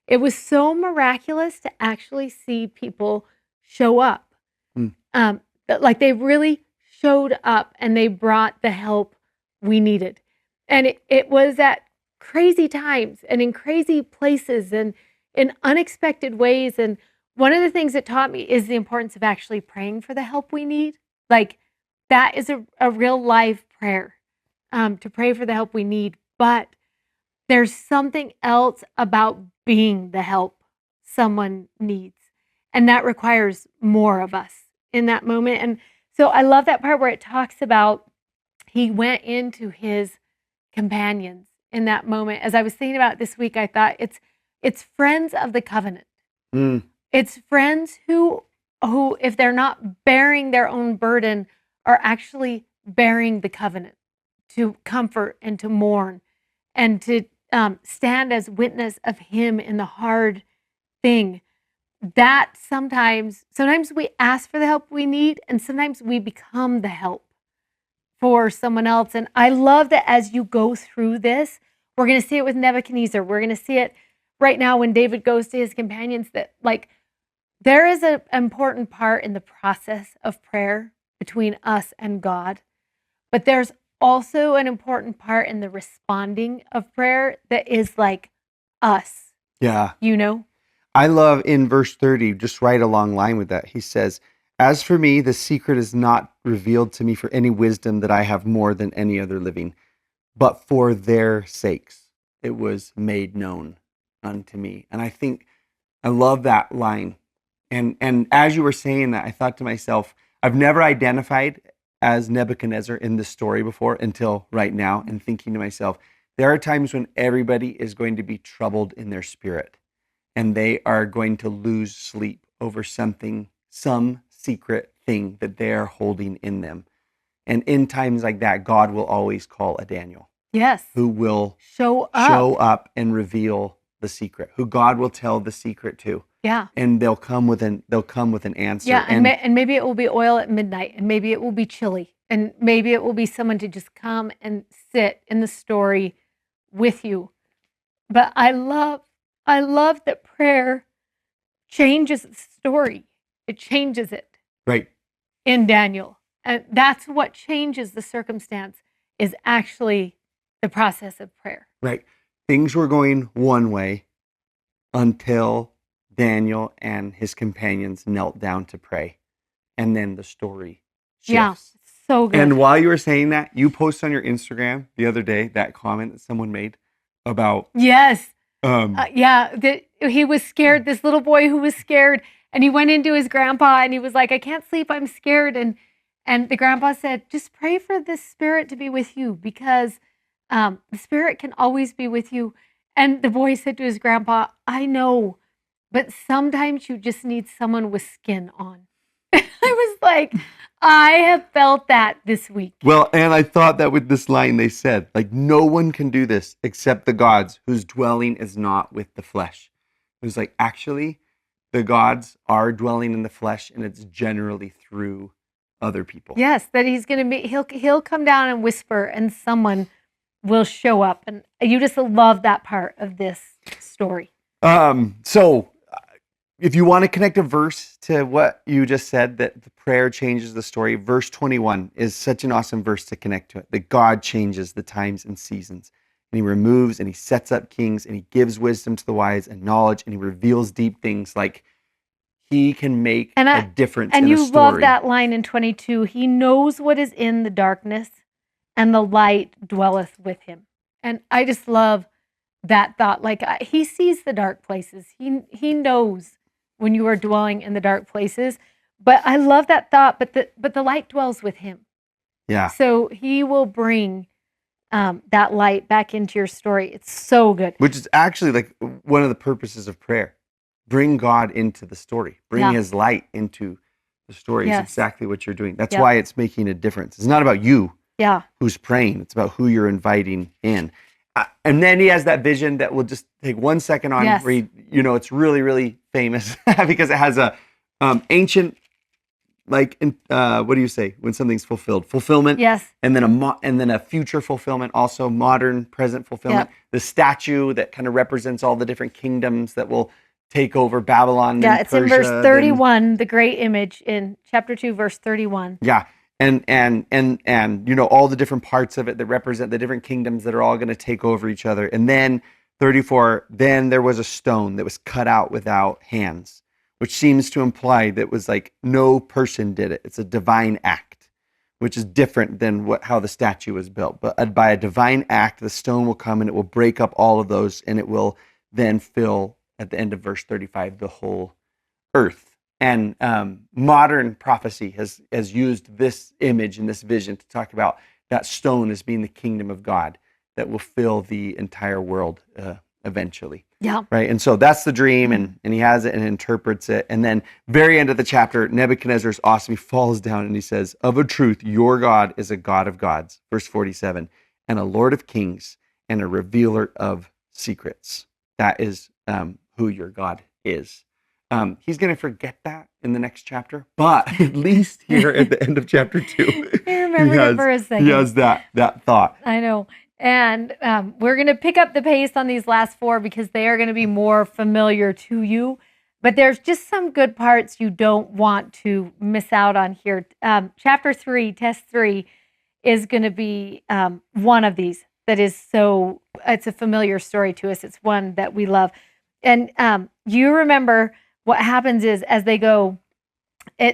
it was so miraculous to actually see people show up. Mm. Like they really showed up and they brought the help we needed. And it was at crazy times and in crazy places and in unexpected ways. And one of the things it taught me is the importance of actually praying for the help we need. Like that is a real life prayer, to pray for the help we need. But there's something else about being the help someone needs. And that requires more of us in that moment. And so I love that part where it talks about he went into his companions in that moment. As I was thinking about it this week, I thought it's friends of the covenant. Mm. It's friends who if they're not bearing their own burden, are actually bearing the covenant to comfort and to mourn and to stand as witness of him in the hard thing. That sometimes we ask for the help we need, and sometimes we become the help for someone else. And I love that as you go through this, we're going to see it with Nebuchadnezzar. We're going to see it right now when David goes to his companions, that like there is an important part in the process of prayer between us and God, but there's also an important part in the responding of prayer that is like us, Yeah. you know? I love in verse 30, just right along line with that. He says, "As for me, the secret is not revealed to me for any wisdom that I have more than any other living, but for their sakes it was made known unto me." And I think I love that line. And as you were saying that, I thought to myself, I've never identified as Nebuchadnezzar in this story before until right now, and thinking to myself, there are times when everybody is going to be troubled in their spirit, and they are going to lose sleep over something, some secret thing that they are holding in them. And in times like that, God will always call a Daniel. Yes. Who will show up and reveal the secret, who God will tell the secret to. Yeah. And they'll come with an answer. Yeah, and maybe it will be oil at midnight, and maybe it will be chilly, and maybe it will be someone to just come and sit in the story with you. But I love that prayer changes the story. It changes it. Right. In Daniel. And that's what changes the circumstance, is actually the process of prayer. Right. Things were going one way until Daniel and his companions knelt down to pray. And then the story shifts. Yeah, so good. And while you were saying that, you posted on your Instagram the other day that comment that someone made about... Yes. He was scared, this little boy who was scared, and he went into his grandpa and he was like, "I can't sleep, I'm scared." And the grandpa said, "Just pray for this spirit to be with you, because the spirit can always be with you." And the boy said to his grandpa, "I know, but sometimes you just need someone with skin on." I was like, I have felt that this week. Well, and I thought that with this line they said, like, no one can do this except the gods whose dwelling is not with the flesh. It was like, actually, the gods are dwelling in the flesh, and it's generally through other people. Yes, that he's going to be, he'll come down and whisper, and someone will show up. And you just love that part of this story. So if you want to connect a verse to what you just said, that the prayer changes the story, verse 21 is such an awesome verse to connect to it, that God changes the times and seasons. And he removes and he sets up kings, and he gives wisdom to the wise and knowledge, and he reveals deep things. Like, he can make a difference in a story. And you love that line in 22. He knows what is in the darkness, and the light dwelleth with him. And I just love that thought. Like, he sees the dark places. He knows when you are dwelling in the dark places. But I love that thought. But the light dwells with him. Yeah. So he will bring that light back into your story. It's so good. Which is actually like one of the purposes of prayer. Bring God into the story. Bring his light into the story. Is exactly what you're doing. That's why it's making a difference. It's not about you who's praying. It's about who you're inviting in. And then he has that vision that we'll just take 1 second on. Yes. Where it's really, really famous because it has a ancient, what do you say when something's fulfillment? Yes. And then a future fulfillment, also modern, present fulfillment. Yep. The statue that kind of represents all the different kingdoms that will take over Babylon. Yeah, and it's Persia, in verse 31, the great image in chapter 2, verse 31. Yeah. And all the different parts of it that represent the different kingdoms that are all going to take over each other. And then 34, then there was a stone that was cut out without hands, which seems to imply that was like no person did it. It's a divine act, which is different than how the statue was built. But by a divine act, the stone will come and it will break up all of those, and it will then fill, at the end of verse 35, the whole earth. And modern prophecy has used this image and this vision to talk about that stone as being the kingdom of God that will fill the entire world eventually. Yeah. Right. And so that's the dream, and he has it and interprets it. And then very end of the chapter, Nebuchadnezzar is awesome. He falls down and he says, "Of a truth, your God is a God of gods," verse 47, "and a Lord of kings and a revealer of secrets." That is who your God is. He's going to forget that in the next chapter, but at least here at the end of chapter 2, He remembered it for a second. He has that thought. I know. And we're going to pick up the pace on these last 4 because they are going to be more familiar to you. But there's just some good parts you don't want to miss out on here. Chapter 3, test 3, is going to be one of these that is it's a familiar story to us. It's one that we love. And you remember what happens is as they go,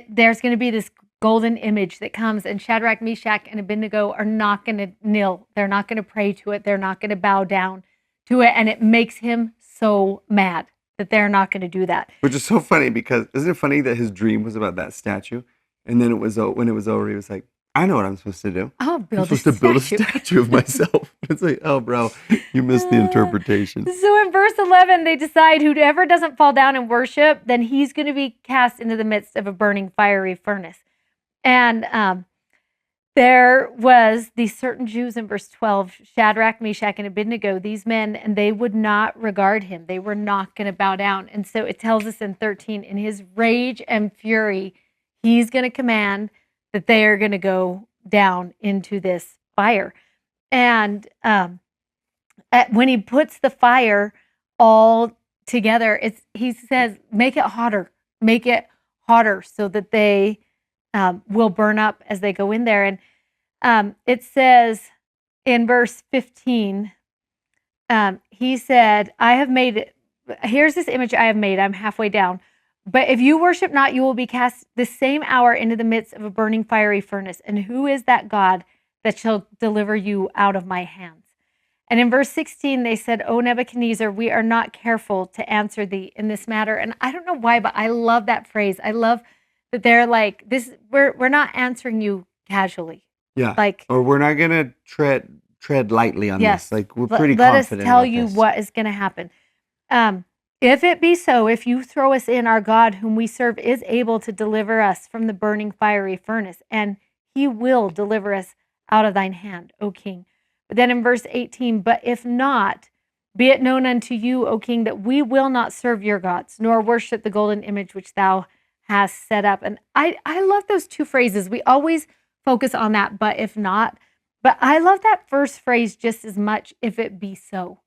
there's going to be this golden image that comes, and Shadrach, Meshach, and Abednego are not going to kneel. They're not going to pray to it. They're not going to bow down to it. And it makes him so mad that they're not going to do that. Which is so funny because isn't it funny that his dream was about that statue? And then when it was over, he was like, "I know what I'm supposed to do. I'm supposed to build a statue of myself." It's like, oh, bro, you missed the interpretation. So in verse 11, they decide whoever doesn't fall down and worship, then he's going to be cast into the midst of a burning fiery furnace. And there was these certain Jews in verse 12, Shadrach, Meshach, and Abednego, these men, and they would not regard him. They were not going to bow down. And so it tells us in 13, in his rage and fury, he's going to command that they are going to go down into this fire. And when he puts the fire all together, he says, make it hotter so that they will burn up as they go in there. And it says in verse 15, he said, "I have made it. Here's this image I have made. I'm halfway down. But if you worship not, you will be cast the same hour into the midst of a burning fiery furnace. And who is that God that shall deliver you out of my hands?" And in verse 16, they said, "O Nebuchadnezzar, we are not careful to answer thee in this matter." And I don't know why, but I love that phrase. I love that they're like, "This, we're not answering you casually." Yeah. Like, or we're not going to tread lightly on yes, this. Like, we're pretty let confident. us tell about you this. what is going to happen. If it be so, if you throw us in, our God, whom we serve, is able to deliver us from the burning fiery furnace, and he will deliver us out of thine hand, O king. But then in verse 18, "But if not, be it known unto you, O king, that we will not serve your gods, nor worship the golden image which thou hast set up." And I love those two phrases. We always focus on that, "but if not." But I love that first phrase just as much, "if it be so."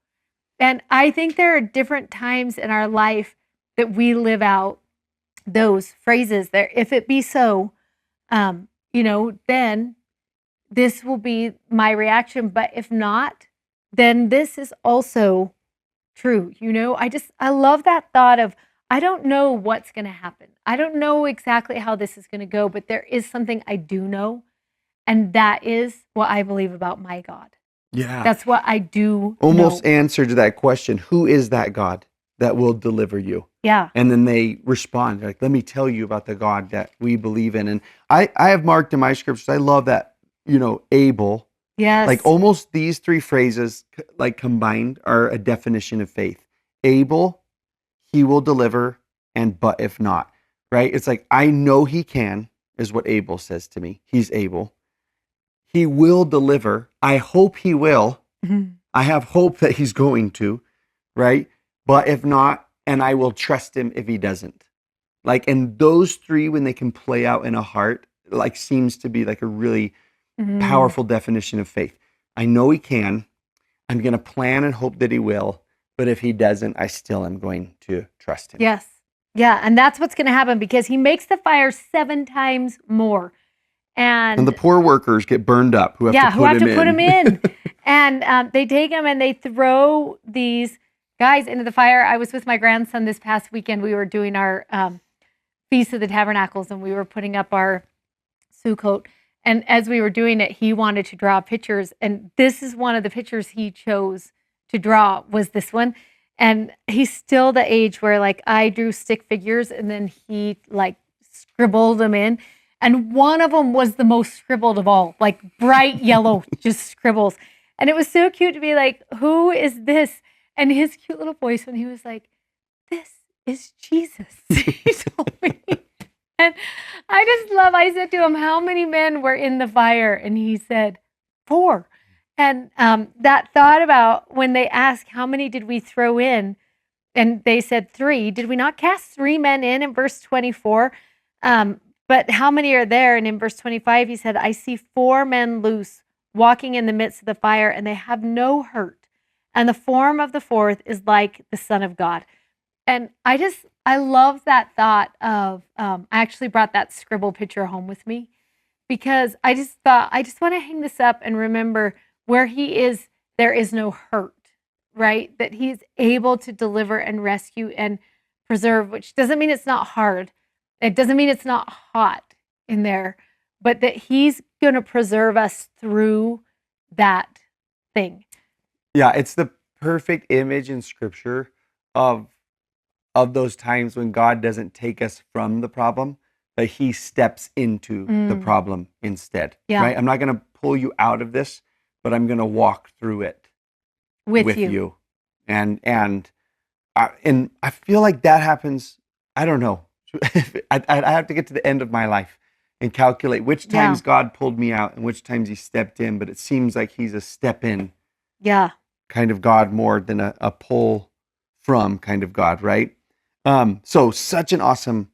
And I think there are different times in our life that we live out those phrases there. If it be so, then this will be my reaction. But if not, then this is also true. I love that thought of, I don't know what's going to happen. I don't know exactly how this is going to go, but there is something I do know. And that is what I believe about my God. Yeah. That's what I do Almost know. answer to that question. Who is that God that will deliver you? Yeah. And then they respond, like, "Let me tell you about the God that we believe in." And I have marked in my scriptures, I love that, able. Yes. Like almost these 3 phrases, like combined, are a definition of faith. Able, he will deliver, and but if not, right? It's like, I know he can, is what able says to me. He's able. He will deliver. I hope he will. Mhm. I have hope that he's going to, right? But if not, and I will trust him if he doesn't. Like, and those three, when they can play out in a heart, like seems to be like a really Mm. powerful definition of faith. I know he can. I'm going to plan and hope that he will. But if he doesn't, I still am going to trust him. Yes. Yeah. And that's what's going to happen because he makes the fire 7 times more. And the And poor workers get burned up who have to yeah, who put have him to put him in. in. And they take him and they throw these guys into the fire. I was with my grandson this past weekend. We were doing our Feast of the Tabernacles and we were putting up our Sukkot. And as we were doing it, he wanted to draw pictures. And this is one of the pictures he chose to draw was this one. And he's still the age where like I drew stick figures and then he like scribbled them in. And one of them was the most scribbled of all, like bright yellow, just scribbles. And it was so cute to be like, who is this? And his cute little voice when he was like, this is Jesus. He told me. And I said to him, how many men were in the fire? And he said, 4. And that thought about when they asked, how many did we throw in? And they said 3. Did we not cast 3 men in verse 24? But how many are there? And in verse 25, he said, I see 4 men loose walking in the midst of the fire, and they have no hurt. And the form of the 4th is like the Son of God. And I love that thought of, I actually brought that scribble picture home with me because I just thought, I just want to hang this up and remember where he is, there is no hurt, right? That he's able to deliver and rescue and preserve, which doesn't mean it's not hard. It doesn't mean it's not hot in there, but that he's going to preserve us through that thing. Yeah, it's the perfect image in scripture of those times when God doesn't take us from the problem, but he steps into the Mm, problem instead, yeah, right? I'm not going to pull you out of this, but I'm going to walk through it with with you. you. And I feel like that happens, I don't know. I have to get to the end of my life and calculate which Yeah, times God pulled me out and which times he stepped in, but it seems like he's a step in yeah, kind of God more than a pull from kind of God, right? So such an awesome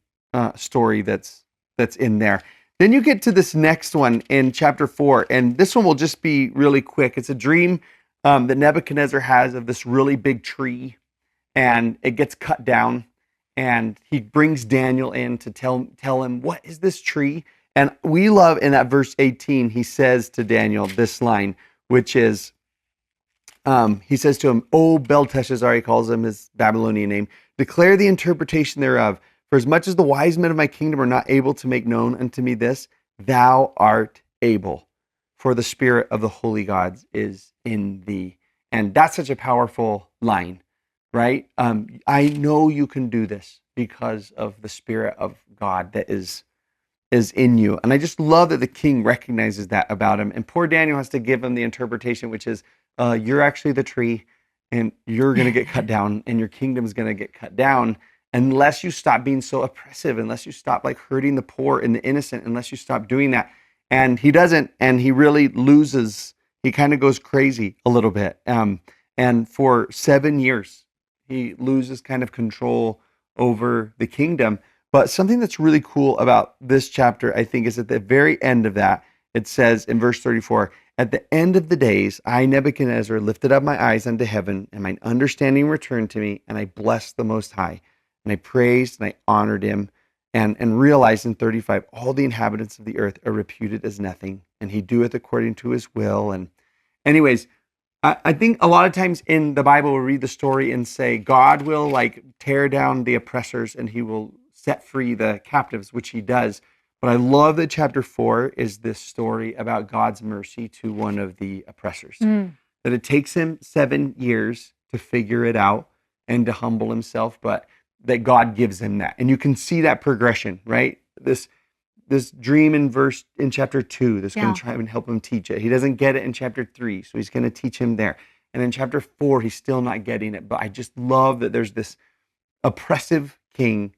story that's in there. Then you get to this next one in chapter 4, and this one will just be really quick. It's a dream that Nebuchadnezzar has of this really big tree, and it gets cut down, and he brings Daniel in to tell him, what is this tree? And we love in that verse 18, he says to Daniel this line, which is, he says to him, O Belteshazzar, he calls him his Babylonian name, declare the interpretation thereof. For as much as the wise men of my kingdom are not able to make known unto me this, thou art able, for the spirit of the holy gods is in thee. And that's such a powerful line, right? I know you can do this because of the spirit of God that is in you. And I just love that the king recognizes that about him. And poor Daniel has to give him the interpretation, which is, you're actually the tree and you're going to get cut down and your kingdom's going to get cut down unless you stop being so oppressive, unless you stop like hurting the poor and the innocent, unless you stop doing that. And he doesn't, and he really loses, he kind of goes crazy a little bit. And for 7 years, he loses kind of control over the kingdom. But something that's really cool about this chapter, I think, is at the very end of that, it says in verse 34, at the end of the days, I, Nebuchadnezzar, lifted up my eyes unto heaven, and my understanding returned to me, and I blessed the Most High. And I praised and I honored him, and realized in 35, all the inhabitants of the earth are reputed as nothing, and he doeth according to his will. And anyways, I think a lot of times in the Bible, we read the story and say, God will like tear down the oppressors and he will set free the captives, which he does. But I love that chapter 4 is this story about God's mercy to one of the oppressors. Mm, That it takes him 7 years to figure it out and to humble himself, but that God gives him that. And you can see that progression, right? This dream in chapter 2 that's going yeah. to try and help him teach it. He doesn't get it in chapter 3, so he's going to teach him there. And in chapter 4, he's still not getting it. But I just love that there's this oppressive king,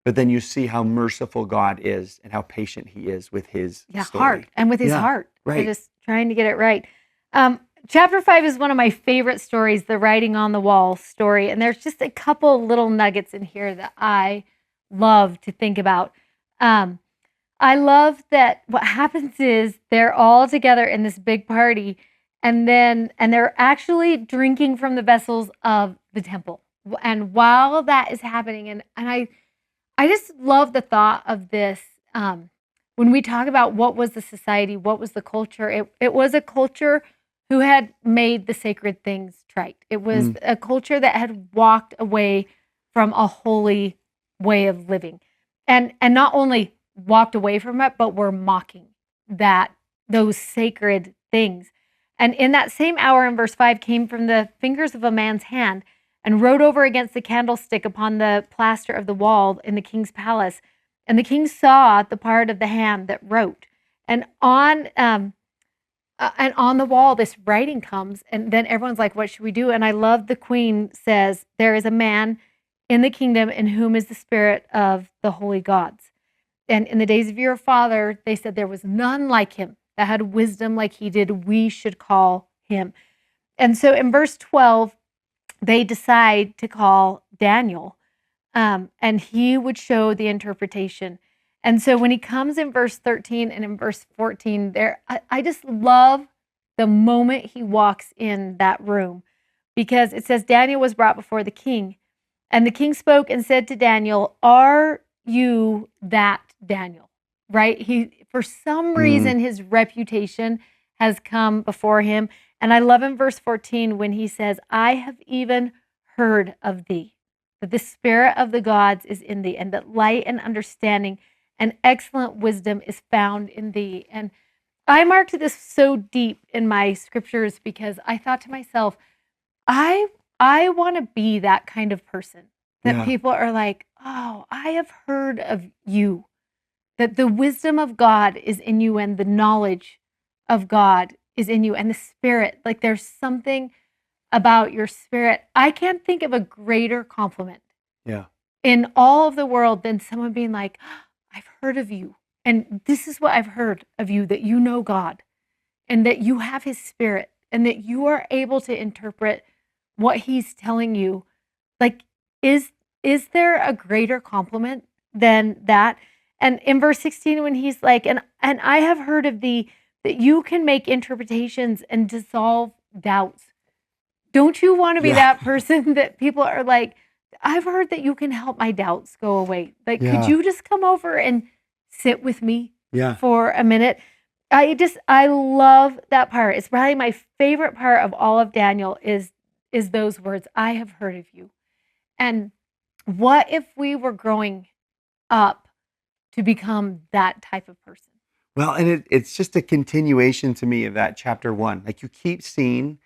but then you see how merciful God is and how patient he is with his Yeah, story. heart and with his Yeah, heart. They're right. just trying to get it right. Um, chapter 5 is one of my favorite stories, the writing on the wall story. And there's just a couple little nuggets in here that I love to think about. I love that what happens is they're all together in this big party, and they're actually drinking from the vessels of the temple. And while that is happening, and I just love the thought of this. When we talk about what was the society, what was the culture, it was a culture who had made the sacred things trite. It was a culture that had walked away from a holy way of living, and not only walked away from it, but were mocking those sacred things. And in that same hour, in verse 5, came from the fingers of a man's hand and wrote over against the candlestick upon the plaster of the wall in the king's palace. And the king saw the part of the hand that wrote. And on the wall, this writing comes, and then everyone's like, "What should we do?" And I love the queen says, "There is a man in the kingdom in whom is the spirit of the holy gods. And in the days of your father, they said there was none like him that had wisdom like he did. We should call him." And so in verse 12, they decide to call Daniel, and he would show the interpretation. And so when he comes in verse 13 and in verse 14, I just love the moment he walks in that room, because it says Daniel was brought before the king, and the king spoke and said to Daniel, "Are you that Daniel?" Right? For some reason, his reputation has come before him. And I love in verse 14 when he says, "I have even heard of thee, that the spirit of the gods is in thee, and that light and understanding and excellent wisdom is found in thee." And I marked this so deep in my scriptures because I thought to myself, I want to be that kind of person that people are like, "Oh, I have heard of you, that the wisdom of God is in you and the knowledge of God is in you and the spirit." Like there's something about your spirit. I can't think of a greater compliment in all of the world than someone being like, "I've heard of you. And this is what I've heard of you, that you know God and that you have his spirit and that you are able to interpret what he's telling you." Like, is there a greater compliment than that? And in verse 16, when he's like, and I have heard of thee, that you can make interpretations and dissolve doubts. Don't you want to be that person that people are like, "I've heard that you can help my doubts go away. Like, could you just come over and sit with me for a minute?" I love that part. It's probably my favorite part of all of Daniel is those words, "I have heard of you." And what if we were growing up to become that type of person? Well, and it's just a continuation to me of that chapter 1. Like you keep seeing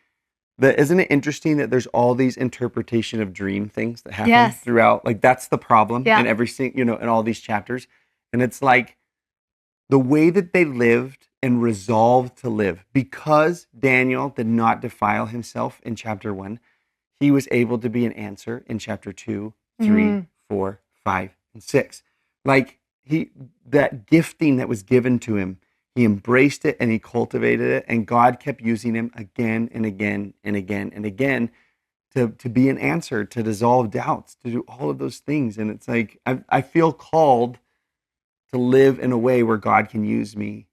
that. Isn't it interesting that there's all these interpretation of dream things that happen throughout? Like that's the problem in every single, in all these chapters. And it's like the way that they lived and resolved to live, because Daniel did not defile himself in chapter 1, he was able to be an answer in chapter 2, 3, 4, 5, and 6. Like that gifting that was given to him, he embraced it and he cultivated it, and God kept using him again and again and again and again to be an answer, to dissolve doubts, to do all of those things. And it's like I feel called to live in a way where God can use me,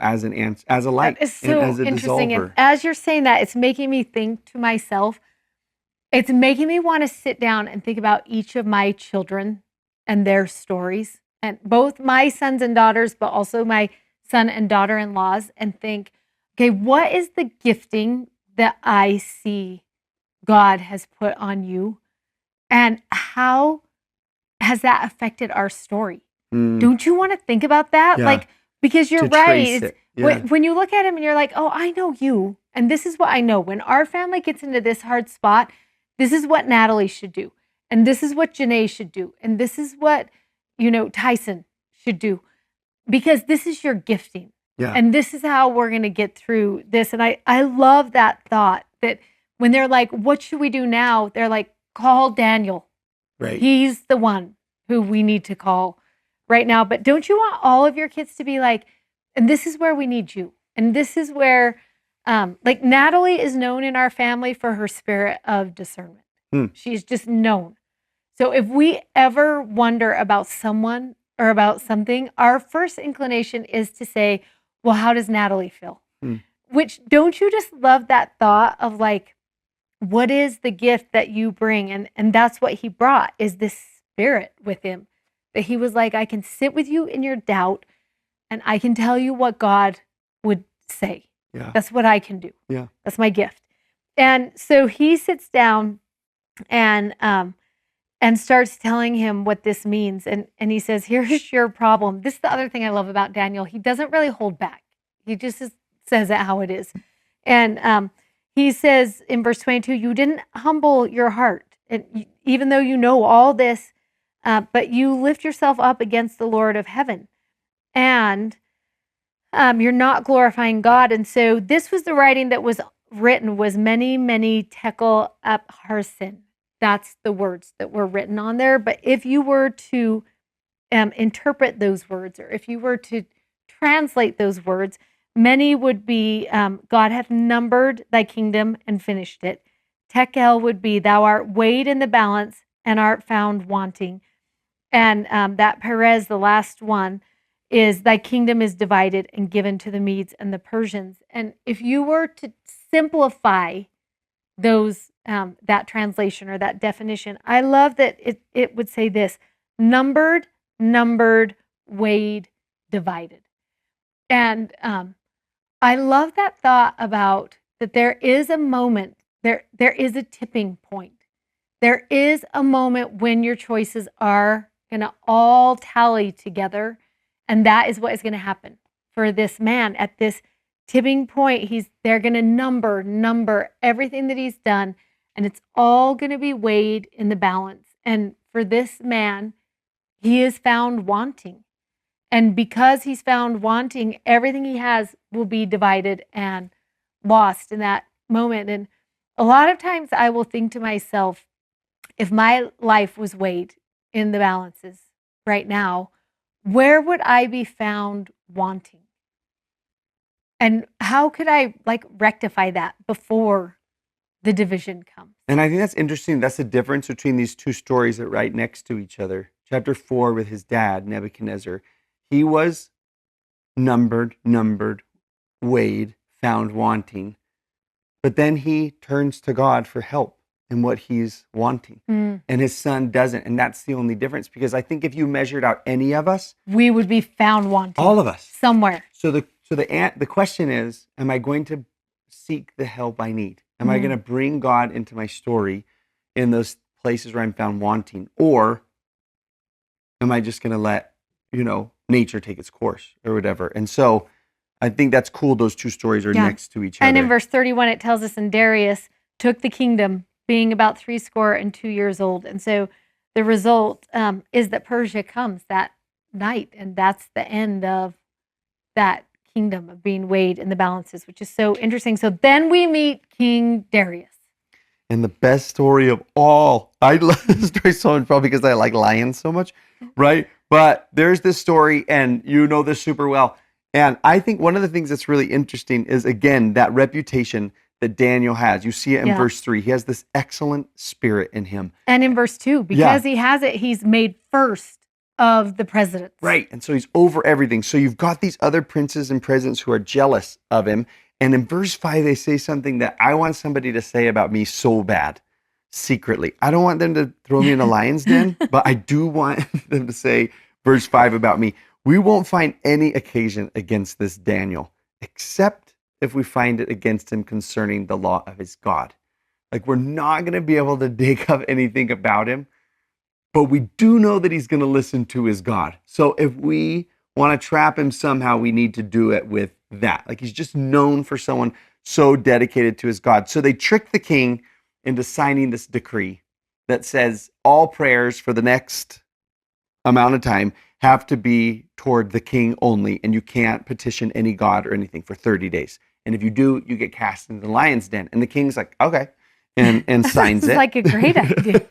as an answer, as a light, It's so and as a interesting. dissolver. And as you're saying that, it's making me think to myself, it's making me want to sit down and think about each of my children and their stories, and both my sons and daughters, but also my son and daughter-in-laws, and think, okay, what is the gifting that I see God has put on you? And how has that affected our story? Don't you want to think about that? Yeah. Like, because you're To right. trace It's, it. when you look at him and you're like, "Oh, I know you. And this is what I know. When our family gets into this hard spot, this is what Natalie should do. And this is what Janae should do. And this is what, Tyson should do. Because this is your gifting. Yeah. And this is how we're going to get through this." And I love that thought, that when they're like, "What should we do now?" They're like, "Call Daniel. Right. He's the one who we need to call right now." But don't you want all of your kids to be like, "And this is where we need you. And this is where like Natalie is known in our family for her spirit of discernment. She's just known. So if we ever wonder about someone or about something, our first inclination is to say, well, how does Natalie feel? Which, don't you just love that thought of like, what is the gift that you bring? And that's what he brought, is this spirit with him. That he was like, I can sit with you in your doubt and I can tell you what God would say. Yeah. That's what I can do. Yeah. That's my gift. And so he sits down and starts telling him what this means. And he says, here's your problem. This is the other thing I love about Daniel. He doesn't really hold back. He just says it how it is. And he says in verse 22, you didn't humble your heart. And even though you know all this, but you lift yourself up against the Lord of heaven. And you're not glorifying God. And so this was the writing that was written, was many, many tekel upharsin. That's the words that were written on there. But if you were to interpret those words, or if you were to translate those words, many would be, God hath numbered thy kingdom and finished it. Tekel would be, thou art weighed in the balance and art found wanting. And that Perez, the last one, is thy kingdom is divided and given to the Medes and the Persians. And if you were to simplify those that translation or that definition, I love that it would say this: numbered, weighed, divided. And I love that thought about that there is a moment, there is a tipping point. There is a moment when your choices are going to all tally together. And that is what is going to happen for this man at this tipping point. They're going to number everything that he's done, and it's all going to be weighed in the balance. And for this man, he is found wanting. And because he's found wanting, everything he has will be divided and lost in that moment. And a lot of times I will think to myself, if my life was weighed in the balances right now, where would I be found wanting? And how could I rectify that before the division comes? And I think that's interesting. That's the difference between these two stories that are right next to each other. Chapter 4 with his dad, Nebuchadnezzar. He was numbered, weighed, found wanting. But then he turns to God for help in what he's wanting. And his son doesn't. And that's the only difference, because I think if you measured out any of us, we would be found wanting. All of us. Somewhere. So the question is, am I going to seek the help I need? Am I going to bring God into my story in those places where I'm found wanting? Or am I just going to let, nature take its course or whatever? And so I think that's cool. Those two stories are next to each other. And in verse 31, it tells us, and Darius took the kingdom, being about 62 years old. And so the result is that Persia comes that night. And that's the end of that kingdom of being weighed in the balances, which is so interesting. So then we meet King Darius. And the best story of all. I love this story so much, probably because I like lions so much, right? But there's this story, and you know this super well. And I think one of the things that's really interesting is, again, that reputation that Daniel has. You see it in verse 3. He has this excellent spirit in him. And in verse 2, because he has it, he's made first of the presidents. Right. And so he's over everything. So you've got these other princes and presidents who are jealous of him. And in verse 5, they say something that I want somebody to say about me so bad, secretly. I don't want them to throw me in a lion's den, but I do want them to say, verse 5 about me, we won't find any occasion against this Daniel, except if we find it against him concerning the law of his God. Like, we're not going to be able to dig up anything about him, but we do know that he's going to listen to his God. So if we want to trap him somehow, we need to do it with that. Like, he's just known for someone so dedicated to his God. So they tricked the king into signing this decree that says all prayers for the next amount of time have to be toward the king only, and you can't petition any god or anything for 30 days. And if you do, you get cast into the lion's den. And the king's like, okay, and signs it. It's like a great idea.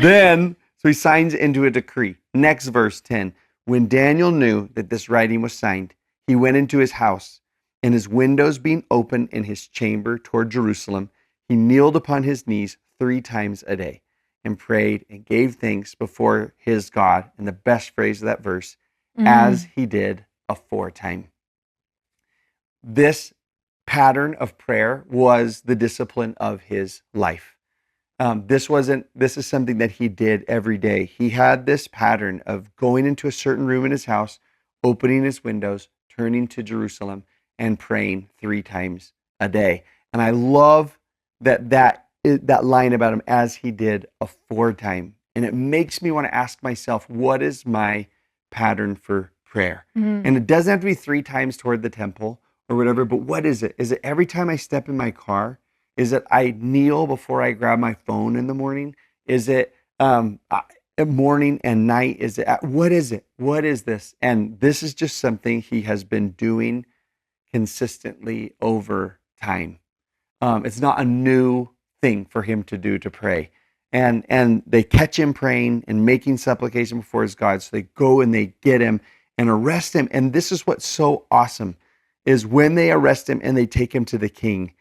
So he signs into a decree. Next verse 10. When Daniel knew that this writing was signed, he went into his house and his windows being open in his chamber toward Jerusalem, he kneeled upon his knees 3 times a day and prayed and gave thanks before his God. And the best phrase of that verse, as he did aforetime. This pattern of prayer was the discipline of his life. This is something that he did every day. He had this pattern of going into a certain room in his house, opening his windows, turning to Jerusalem, and praying 3 times a day. And I love that line about him, as he did aforetime. And it makes me want to ask myself, what is my pattern for prayer? And it doesn't have to be 3 times toward the temple or whatever, but what is it? Is it every time I step in my car? Is it I kneel before I grab my phone in the morning? Is it morning and night? Is it what is it? What is this? And this is just something he has been doing consistently over time. It's not a new thing for him to do, to pray. And they catch him praying and making supplication before his God. So they go and they get him and arrest him. And this is what's so awesome, is when they arrest him and they take him to the king.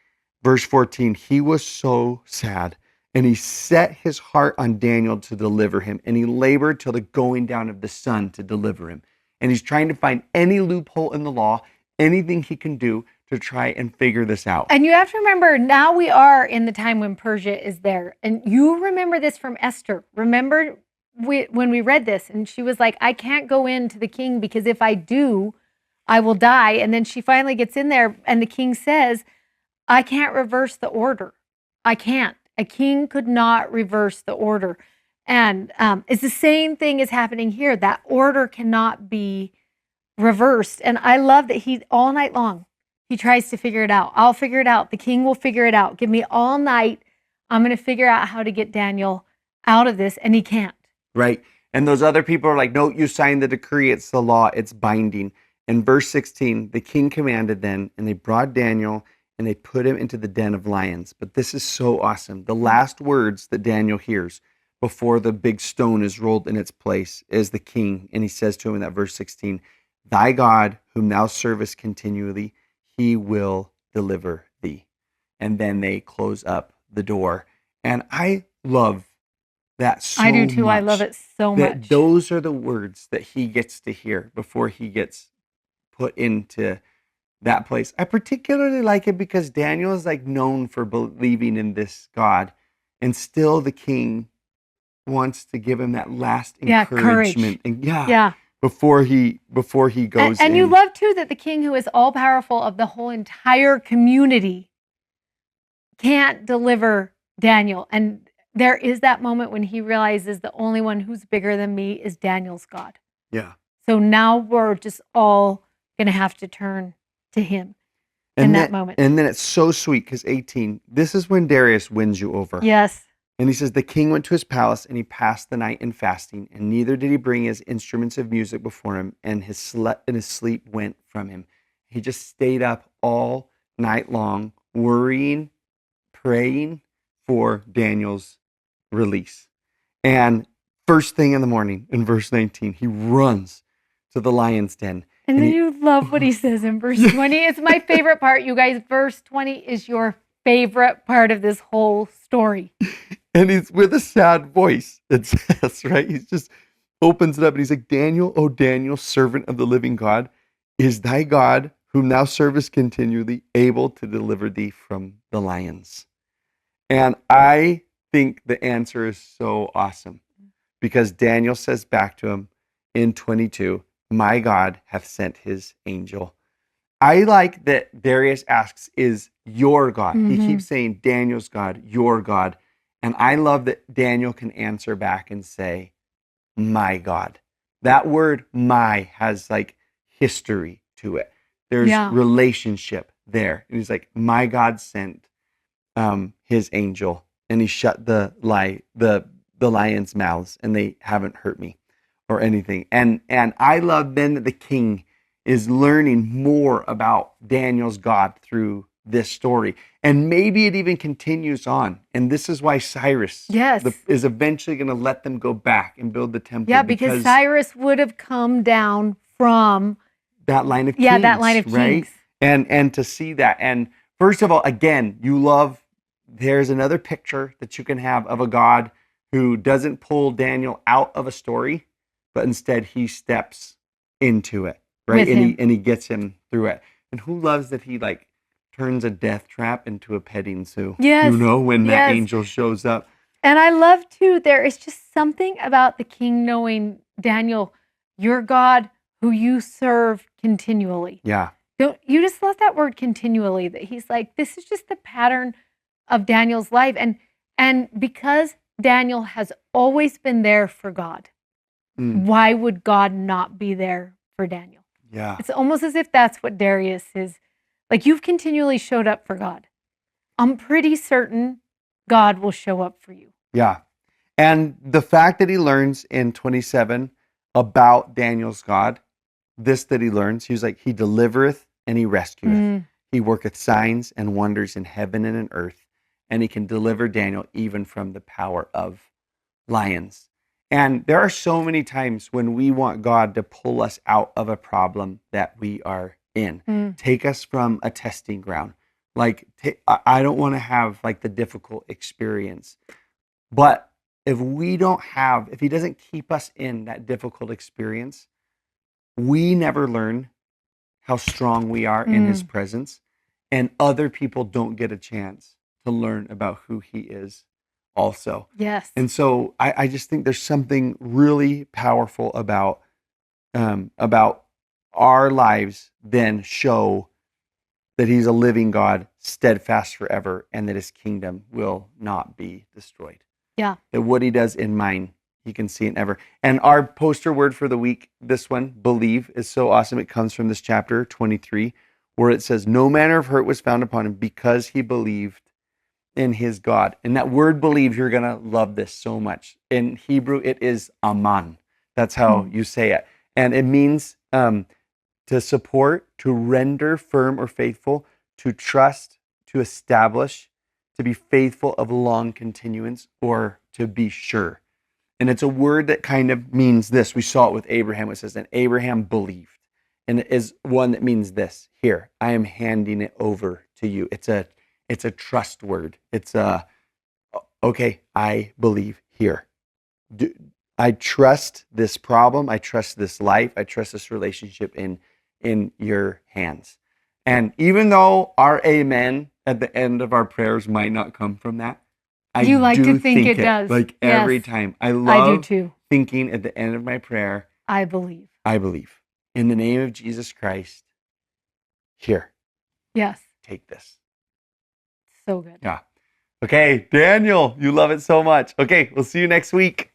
Verse 14, he was so sad, and he set his heart on Daniel to deliver him, and he labored till the going down of the sun to deliver him. And he's trying to find any loophole in the law, anything he can do to try and figure this out. And you have to remember, now we are in the time when Persia is there. And you remember this from Esther. Remember when we read this, and she was like, I can't go in to the king because if I do, I will die. And then she finally gets in there, and the king says, I can't reverse the order. I can't. A king could not reverse the order. And it's the same thing is happening here. That order cannot be reversed. And I love that he, all night long, he tries to figure it out. I'll figure it out. The king will figure it out. Give me all night. I'm going to figure out how to get Daniel out of this. And he can't. Right. And those other people are like, no, you signed the decree. It's the law. It's binding. In verse 16, the king commanded then, and they brought Daniel and they put him into the den of lions. But this is so awesome. The last words that Daniel hears before the big stone is rolled in its place is the king. And he says to him in that verse 16, thy God, whom thou servest continually, he will deliver thee. And then they close up the door. And I love that so much. I do too. I love it so much. Those are the words that he gets to hear before he gets put into that place. I particularly like it because Daniel is like known for believing in this God, and still the king wants to give him that last encouragement. And before he goes and in. you love too that the king, who is all powerful of the whole entire community, can't deliver Daniel. And there is that moment when he realizes the only one who's bigger than me is Daniel's God. Yeah. So now we're just all going to have to turn to him in that moment. And then it's so sweet because 18, this is when Darius wins you over. Yes. And he says, the king went to his palace and he passed the night in fasting, and neither did he bring his instruments of music before him, and his sleep went from him. He just stayed up all night long, worrying, praying for Daniel's release. And first thing in the morning, in verse 19, he runs to the lion's den. And then you love what he says in verse 20. It's my favorite part, you guys. Verse 20 is your favorite part of this whole story. And he's with a sad voice, it says, right? He just opens it up and he's like, Daniel, O Daniel, servant of the living God, is thy God, whom thou servest continually, able to deliver thee from the lions? And I think the answer is so awesome, because Daniel says back to him in 22, my God hath sent his angel. I like that Darius asks, is your God? He keeps saying Daniel's God, your God. And I love that Daniel can answer back and say, my God. That word my has like history to it. There's relationship there. And he's like, my God sent his angel, and he shut the lions' mouths, and they haven't hurt me or anything. And I love then that the king is learning more about Daniel's God through this story. And maybe it even continues on. And this is why Cyrus is eventually going to let them go back and build the temple. Yeah, because Cyrus would have come down from that line of kings. Yeah, that line of right? kings. And to see that. And first of all, again, there's another picture that you can have of a God who doesn't pull Daniel out of a story, but instead he steps into it, right? With him. And he gets him through it. And who loves that he like turns a death trap into a petting zoo? Yes, When that yes. angel shows up. And I love too, there is just something about the king knowing, Daniel, your God who you serve continually. Yeah. Don't you just love that word continually, that he's like, this is just the pattern of Daniel's life. And because Daniel has always been there for God, why would God not be there for Daniel? Yeah. It's almost as if that's what Darius is. Like, you've continually showed up for God. I'm pretty certain God will show up for you. Yeah. And the fact that he learns in 27 about Daniel's God, that he learns, he was like, he delivereth and he rescueth. He worketh signs and wonders in heaven and in earth, and he can deliver Daniel even from the power of lions. And there are so many times when we want God to pull us out of a problem that we are in, take us from a testing ground. Like, I don't want to have like the difficult experience. But if he doesn't keep us in that difficult experience, we never learn how strong we are in his presence. And other people don't get a chance to learn about who he is also. Yes. And so I just think there's something really powerful about our lives then show that he's a living God, steadfast forever, and that his kingdom will not be destroyed. Yeah. That what he does in mine, he can see it ever. And our poster word for the week, this one, believe, is so awesome. It comes from this chapter 23, where it says, no manner of hurt was found upon him because he believed in his God. And that word believe, you're going to love this so much. In Hebrew, it is aman. That's how you say it. And it means to support, to render firm or faithful, to trust, to establish, to be faithful of long continuance, or to be sure. And it's a word that kind of means this. We saw it with Abraham. It says, and Abraham believed. And it is one that means this. Here, I am handing it over to you. It's a trust word. It's okay, I believe here. I trust this problem. I trust this life. I trust this relationship in your hands. And even though our amen at the end of our prayers might not come from that, You like to think it does. Like Yes. every time. I I do love too. thinking at the end of my prayer, I believe. I believe. In the name of Jesus Christ, here, Yes. take this. So good. Yeah. Okay, Daniel, you love it so much. Okay, we'll see you next week.